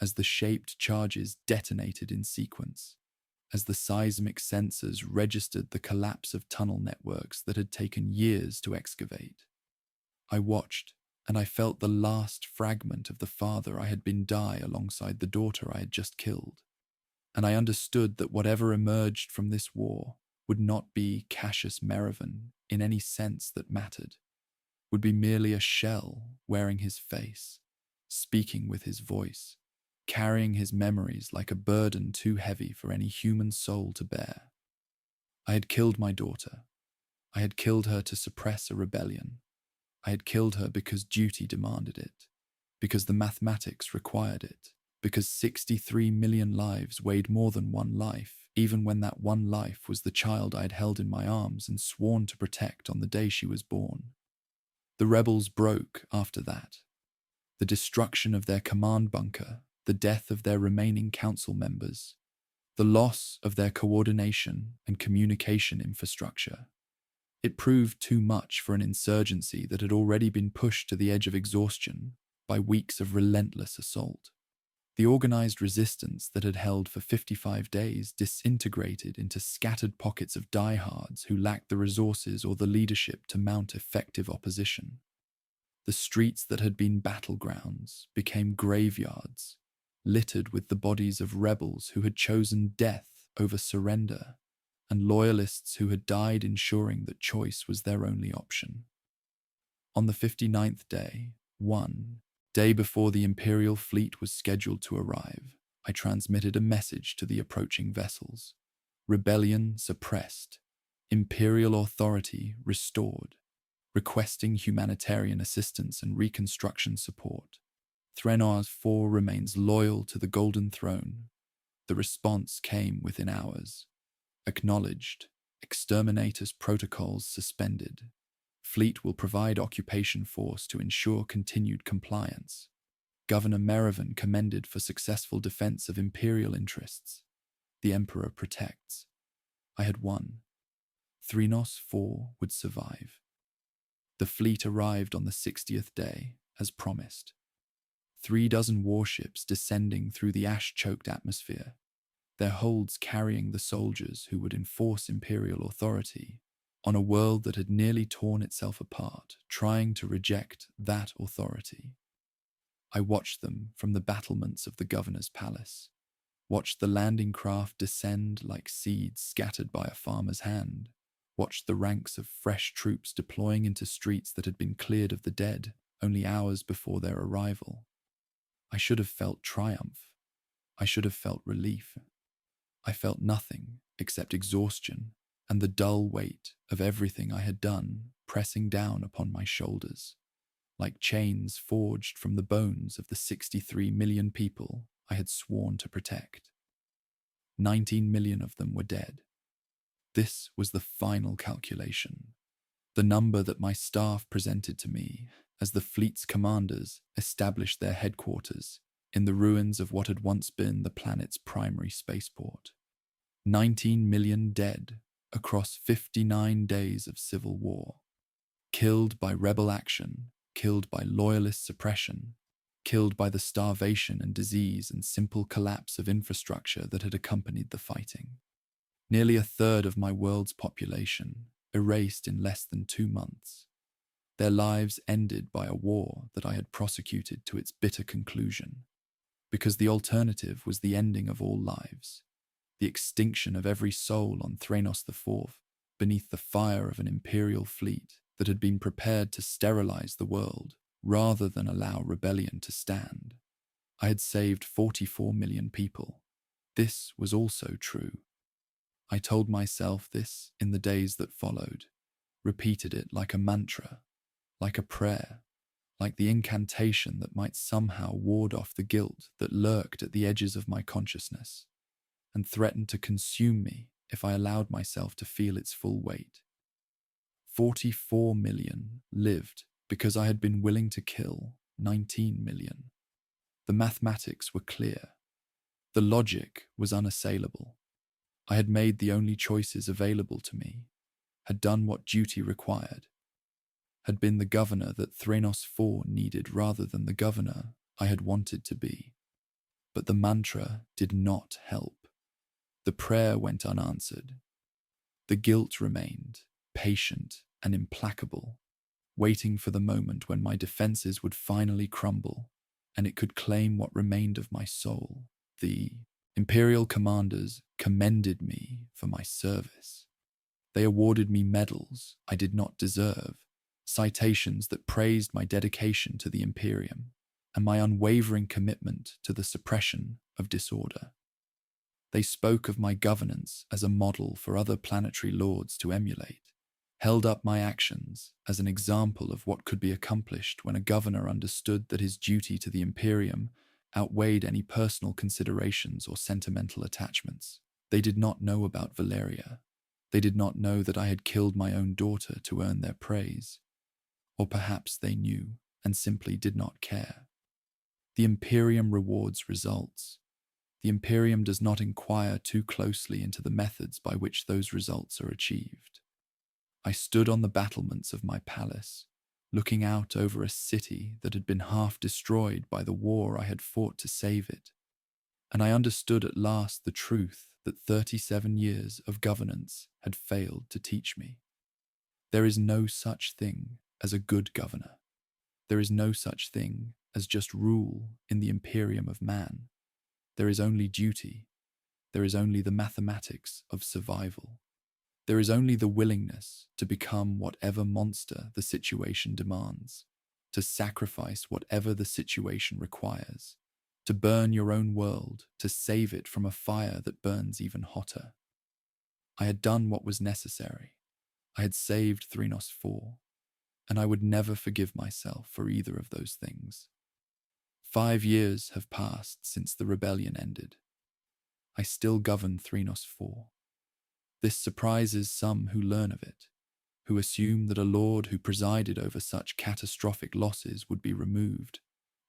as the shaped charges detonated in sequence, as the seismic sensors registered the collapse of tunnel networks that had taken years to excavate. I watched, and I felt the last fragment of the father I had been die alongside the daughter I had just killed, and I understood that whatever emerged from this war would not be Cassius Merivin in any sense that mattered, would be merely a shell wearing his face, speaking with his voice, carrying his memories like a burden too heavy for any human soul to bear. I had killed my daughter. I had killed her to suppress a rebellion. I had killed her because duty demanded it, because the mathematics required it, because 63 million lives weighed more than one life, even when that one life was the child I had held in my arms and sworn to protect on the day she was born. The rebels broke after that. The destruction of their command bunker, the death of their remaining council members, the loss of their coordination and communication infrastructure. It proved too much for an insurgency that had already been pushed to the edge of exhaustion by weeks of relentless assault. The organized resistance that had held for 55 days disintegrated into scattered pockets of diehards who lacked the resources or the leadership to mount effective opposition. The streets that had been battlegrounds became graveyards, littered with the bodies of rebels who had chosen death over surrender, and loyalists who had died ensuring that choice was their only option. On the 59th day, one day before the Imperial fleet was scheduled to arrive, I transmitted a message to the approaching vessels. Rebellion suppressed, Imperial authority restored, requesting humanitarian assistance and reconstruction support. Threnos 4 remains loyal to the Golden Throne. The response came within hours. Acknowledged. Exterminators protocols suspended. Fleet will provide occupation force to ensure continued compliance. Governor Merivin commended for successful defense of imperial interests. The Emperor protects. I had won. Threnos 4 would survive. The fleet arrived on the 60th day, as promised. 36 warships descending through the ash-choked atmosphere, their holds carrying the soldiers who would enforce imperial authority on a world that had nearly torn itself apart, trying to reject that authority. I watched them from the battlements of the governor's palace, watched the landing craft descend like seeds scattered by a farmer's hand, watched the ranks of fresh troops deploying into streets that had been cleared of the dead only hours before their arrival. I should have felt triumph. I should have felt relief. I felt nothing except exhaustion and the dull weight of everything I had done pressing down upon my shoulders, like chains forged from the bones of the 63 million people I had sworn to protect. 19 million of them were dead. This was the final calculation, the number that my staff presented to me as the fleet's commanders established their headquarters in the ruins of what had once been the planet's primary spaceport. 19 million dead across 59 days of civil war, killed by rebel action, killed by loyalist suppression, killed by the starvation and disease and simple collapse of infrastructure that had accompanied the fighting. Nearly a third of my world's population erased in less than 2 months. Their lives ended by a war that I had prosecuted to its bitter conclusion, because the alternative was the ending of all lives, the extinction of every soul on Threnos IV, beneath the fire of an imperial fleet that had been prepared to sterilize the world rather than allow rebellion to stand. I had saved 44 million people. This was also true. I told myself this in the days that followed, repeated it like a mantra, like a prayer, like the incantation that might somehow ward off the guilt that lurked at the edges of my consciousness and threatened to consume me if I allowed myself to feel its full weight. 44 million lived because I had been willing to kill 19 million. The mathematics were clear. The logic was unassailable. I had made the only choices available to me, had done what duty required, had been the governor that Threnos IV needed rather than the governor I had wanted to be. But the mantra did not help. The prayer went unanswered. The guilt remained, patient and implacable, waiting for the moment when my defenses would finally crumble and it could claim what remained of my soul. The imperial commanders commended me for my service. They awarded me medals I did not deserve, citations that praised my dedication to the Imperium and my unwavering commitment to the suppression of disorder. They spoke of my governance as a model for other planetary lords to emulate, held up my actions as an example of what could be accomplished when a governor understood that his duty to the Imperium outweighed any personal considerations or sentimental attachments. They did not know about Valeria. They did not know that I had killed my own daughter to earn their praise. Or perhaps they knew and simply did not care. The Imperium rewards results. The Imperium does not inquire too closely into the methods by which those results are achieved. I stood on the battlements of my palace, looking out over a city that had been half destroyed by the war I had fought to save it, and I understood at last the truth that 37 years of governance had failed to teach me. There is no such thing as a good governor. There is no such thing as just rule in the Imperium of man. There is only duty. There is only the mathematics of survival. There is only the willingness to become whatever monster the situation demands, to sacrifice whatever the situation requires, to burn your own world, to save it from a fire that burns even hotter. I had done what was necessary. I had saved Threnos IV, and I would never forgive myself for either of those things. 5 years have passed since the rebellion ended. I still govern Threnos IV. This surprises some who learn of it, who assume that a lord who presided over such catastrophic losses would be removed,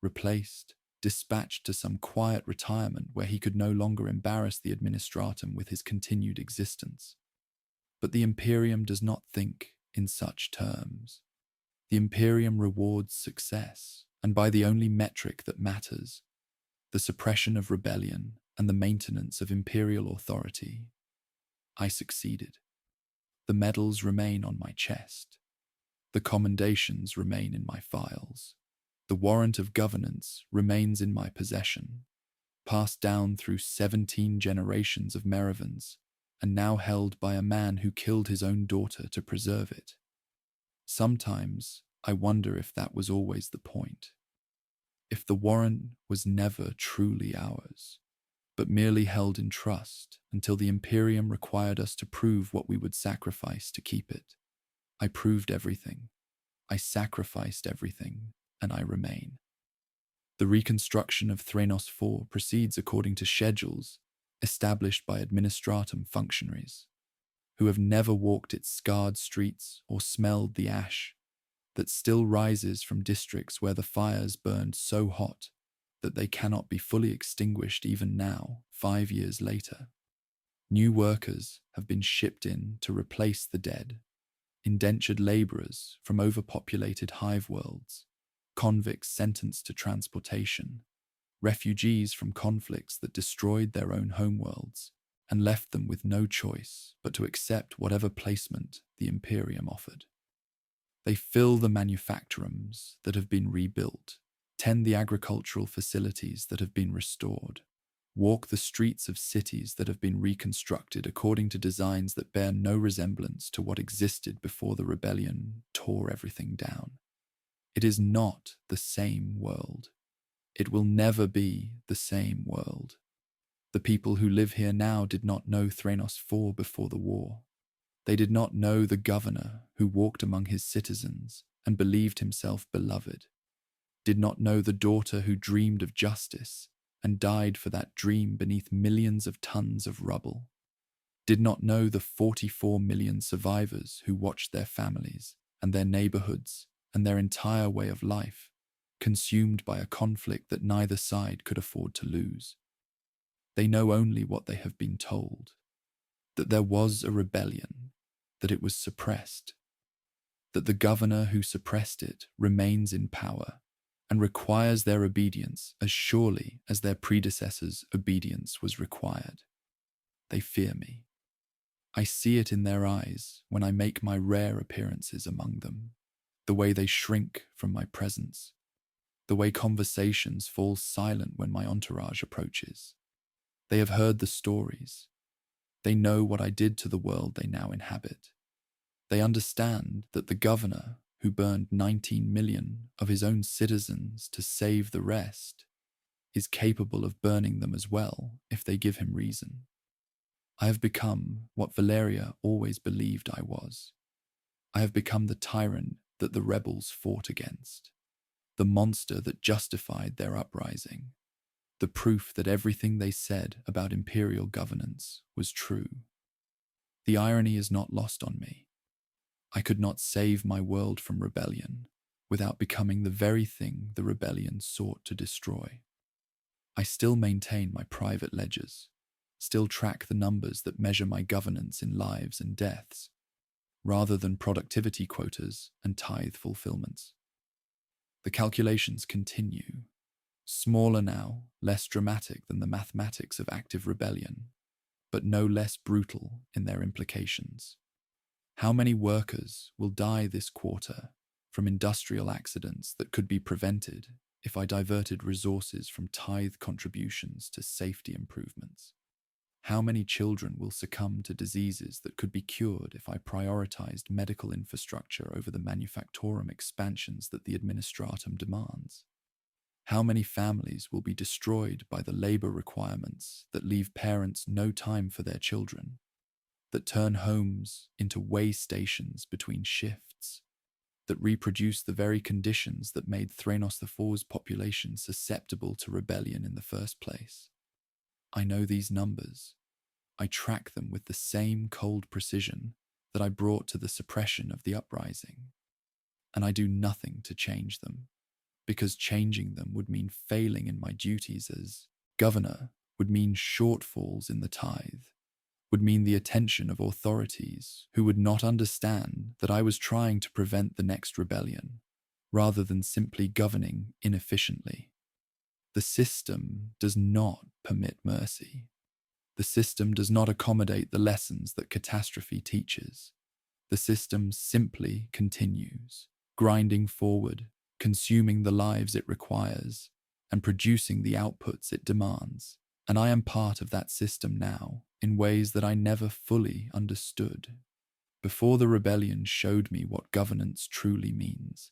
replaced, dispatched to some quiet retirement where he could no longer embarrass the administratum with his continued existence. But the Imperium does not think in such terms. The Imperium rewards success, and by the only metric that matters, the suppression of rebellion and the maintenance of imperial authority. I succeeded. The medals remain on my chest. The commendations remain in my files. The warrant of governance remains in my possession, passed down through 17 generations of Merivans, and now held by a man who killed his own daughter to preserve it. Sometimes I wonder if that was always the point. If the warrant was never truly ours, but merely held in trust until the Imperium required us to prove what we would sacrifice to keep it. I proved everything. I sacrificed everything, and I remain. The reconstruction of Thranos IV proceeds according to schedules established by administratum functionaries, who have never walked its scarred streets or smelled the ash that still rises from districts where the fires burned so hot that they cannot be fully extinguished even now, 5 years later. New workers have been shipped in to replace the dead, indentured laborers from overpopulated hive worlds, convicts sentenced to transportation, refugees from conflicts that destroyed their own homeworlds and left them with no choice but to accept whatever placement the Imperium offered. They fill the manufactorums that have been rebuilt, tend the agricultural facilities that have been restored, walk the streets of cities that have been reconstructed according to designs that bear no resemblance to what existed before the rebellion tore everything down. It is not the same world. It will never be the same world. The people who live here now did not know Thranos IV before the war. They did not know the governor who walked among his citizens and believed himself beloved, did not know the daughter who dreamed of justice and died for that dream beneath millions of tons of rubble, did not know the 44 million survivors who watched their families and their neighborhoods and their entire way of life consumed by a conflict that neither side could afford to lose. They know only what they have been told, that there was a rebellion, that it was suppressed, that the governor who suppressed it remains in power and requires their obedience as surely as their predecessors' obedience was required. They fear me. I see it in their eyes when I make my rare appearances among them, the way they shrink from my presence, the way conversations fall silent when my entourage approaches. They have heard the stories. They know what I did to the world they now inhabit. They understand that the governor, who burned 19 million of his own citizens to save the rest, is capable of burning them as well if they give him reason. I have become what Valeria always believed I was. I have become the tyrant that the rebels fought against, the monster that justified their uprising, the proof that everything they said about imperial governance was true. The irony is not lost on me. I could not save my world from rebellion without becoming the very thing the rebellion sought to destroy. I still maintain my private ledgers, still track the numbers that measure my governance in lives and deaths, rather than productivity quotas and tithe fulfillments. The calculations continue, smaller now, less dramatic than the mathematics of active rebellion, but no less brutal in their implications. How many workers will die this quarter from industrial accidents that could be prevented if I diverted resources from tithe contributions to safety improvements? How many children will succumb to diseases that could be cured if I prioritized medical infrastructure over the manufactorum expansions that the administratum demands? How many families will be destroyed by the labor requirements that leave parents no time for their children, that turn homes into way stations between shifts, that reproduce the very conditions that made Thranos IV's population susceptible to rebellion in the first place? I know these numbers. I track them with the same cold precision that I brought to the suppression of the uprising, and I do nothing to change them, because changing them would mean failing in my duties as governor, would mean shortfalls in the tithe, would mean the attention of authorities who would not understand that I was trying to prevent the next rebellion, rather than simply governing inefficiently. The system does not permit mercy. The system does not accommodate the lessons that catastrophe teaches. The system simply continues, grinding forward, consuming the lives it requires, and producing the outputs it demands. And I am part of that system now, in ways that I never fully understood. Before the rebellion showed me what governance truly means,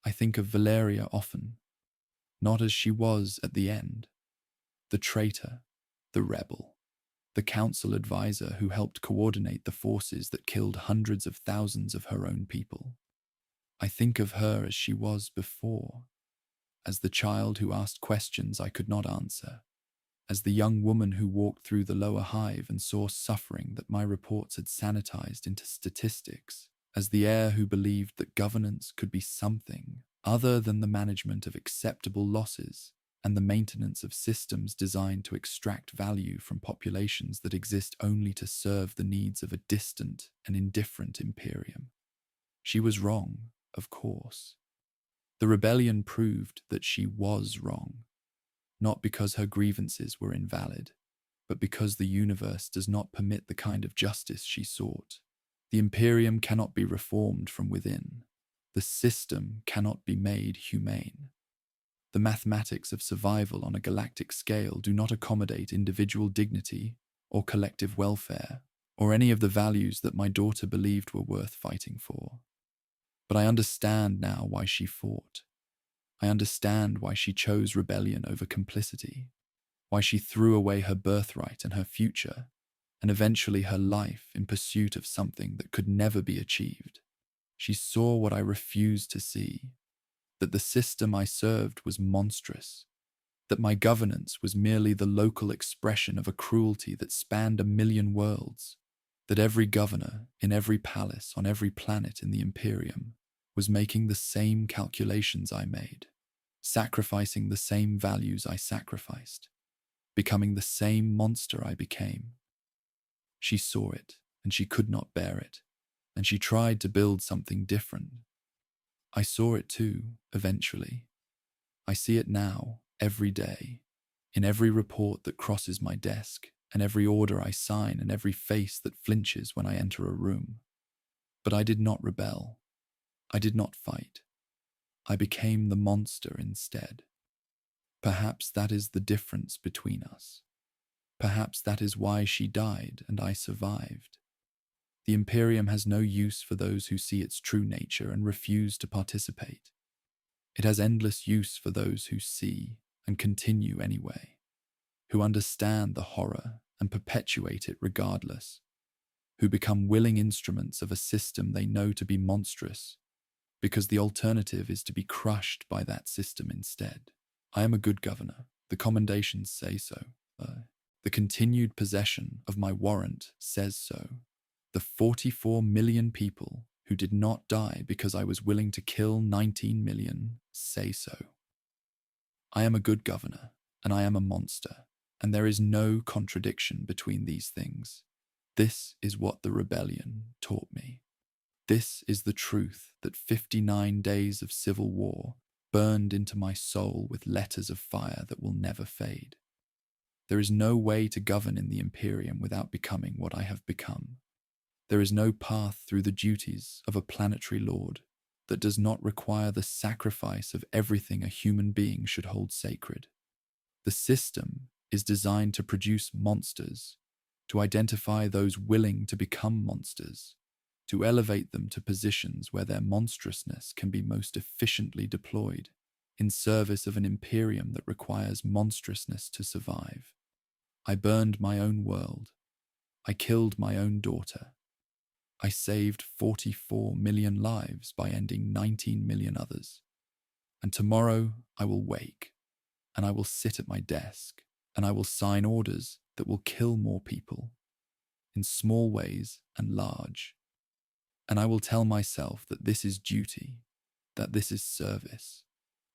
I think of Valeria often, not as she was at the end, the traitor, the rebel, the council advisor who helped coordinate the forces that killed hundreds of thousands of her own people. I think of her as she was before, as the child who asked questions I could not answer, as the young woman who walked through the lower hive and saw suffering that my reports had sanitized into statistics, as the heir who believed that governance could be something other than the management of acceptable losses and the maintenance of systems designed to extract value from populations that exist only to serve the needs of a distant and indifferent imperium. She was wrong, of course. The rebellion proved that she was wrong, not because her grievances were invalid, but because the universe does not permit the kind of justice she sought. The Imperium cannot be reformed from within. The system cannot be made humane. The mathematics of survival on a galactic scale do not accommodate individual dignity or collective welfare, or any of the values that my daughter believed were worth fighting for. But I understand now why she fought. I understand why she chose rebellion over complicity, why she threw away her birthright and her future, and eventually her life in pursuit of something that could never be achieved. She saw what I refused to see, that the system I served was monstrous, that my governance was merely the local expression of a cruelty that spanned 1,000,000 worlds, that every governor in every palace on every planet in the Imperium was making the same calculations I made, sacrificing the same values I sacrificed, becoming the same monster I became. She saw it, and she could not bear it, and she tried to build something different. I saw it too, eventually. I see it now, every day, in every report that crosses my desk, and every order I sign, and every face that flinches when I enter a room. But I did not rebel. I did not fight. I became the monster instead. Perhaps that is the difference between us. Perhaps that is why she died and I survived. The Imperium has no use for those who see its true nature and refuse to participate. It has endless use for those who see and continue anyway, who understand the horror and perpetuate it regardless, who become willing instruments of a system they know to be monstrous, because the alternative is to be crushed by that system instead. I am a good governor. The commendations say so. The continued possession of my warrant says so. The 44 million people who did not die because I was willing to kill 19 million say so. I am a good governor, and I am a monster, and there is no contradiction between these things. This is what the rebellion taught me. This is the truth that 59 days of civil war burned into my soul with letters of fire that will never fade. There is no way to govern in the Imperium without becoming what I have become. There is no path through the duties of a planetary lord that does not require the sacrifice of everything a human being should hold sacred. The system is designed to produce monsters, to identify those willing to become monsters, to elevate them to positions where their monstrousness can be most efficiently deployed in service of an Imperium that requires monstrousness to survive. I burned my own world. I killed my own daughter. I saved 44 million lives by ending 19 million others. And tomorrow I will wake, and I will sit at my desk, and I will sign orders that will kill more people, in small ways and large. And I will tell myself that this is duty, that this is service,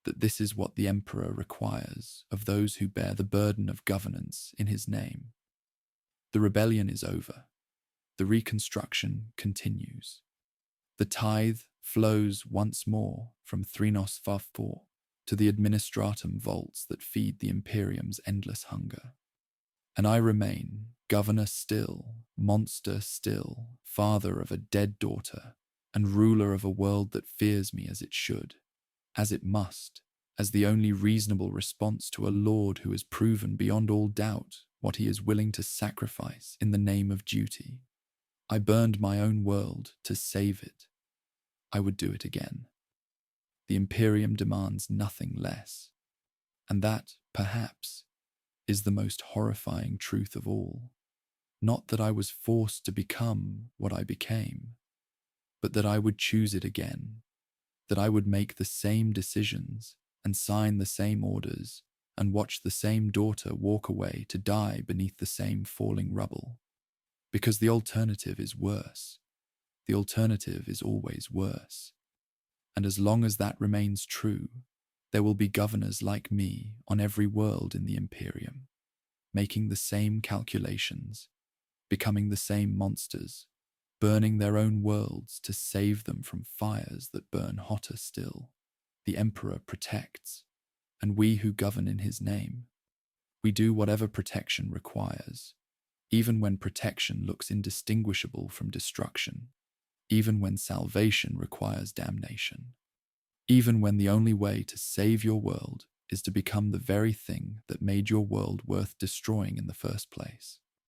that this is what the Emperor requires of those who bear the burden of governance in his name. The rebellion is over. The reconstruction continues. The tithe flows once more from Threenos Favpor to the administratum vaults that feed the Imperium's endless hunger. And I remain, governor still, monster still, father of a dead daughter, and ruler of a world that fears me as it should, as it must, as the only reasonable response to a lord who has proven beyond all doubt what he is willing to sacrifice in the name of duty. I burned my own world to save it. I would do it again. The Imperium demands nothing less. And that, perhaps, is the most horrifying truth of all. Not that I was forced to become what I became, but that I would choose it again, that I would make the same decisions and sign the same orders and watch the same daughter walk away to die beneath the same falling rubble. Because the alternative is worse. The alternative is always worse. And as long as that remains true, there will be governors like me on every world in the Imperium, making the same calculations, becoming the same monsters, burning their own worlds to save them from fires that burn hotter still. The Emperor protects, and we who govern in his name, we do whatever protection requires, even when protection looks indistinguishable from destruction, even when salvation requires damnation, even when the only way to save your world is to become the very thing that made your world worth destroying in the first place.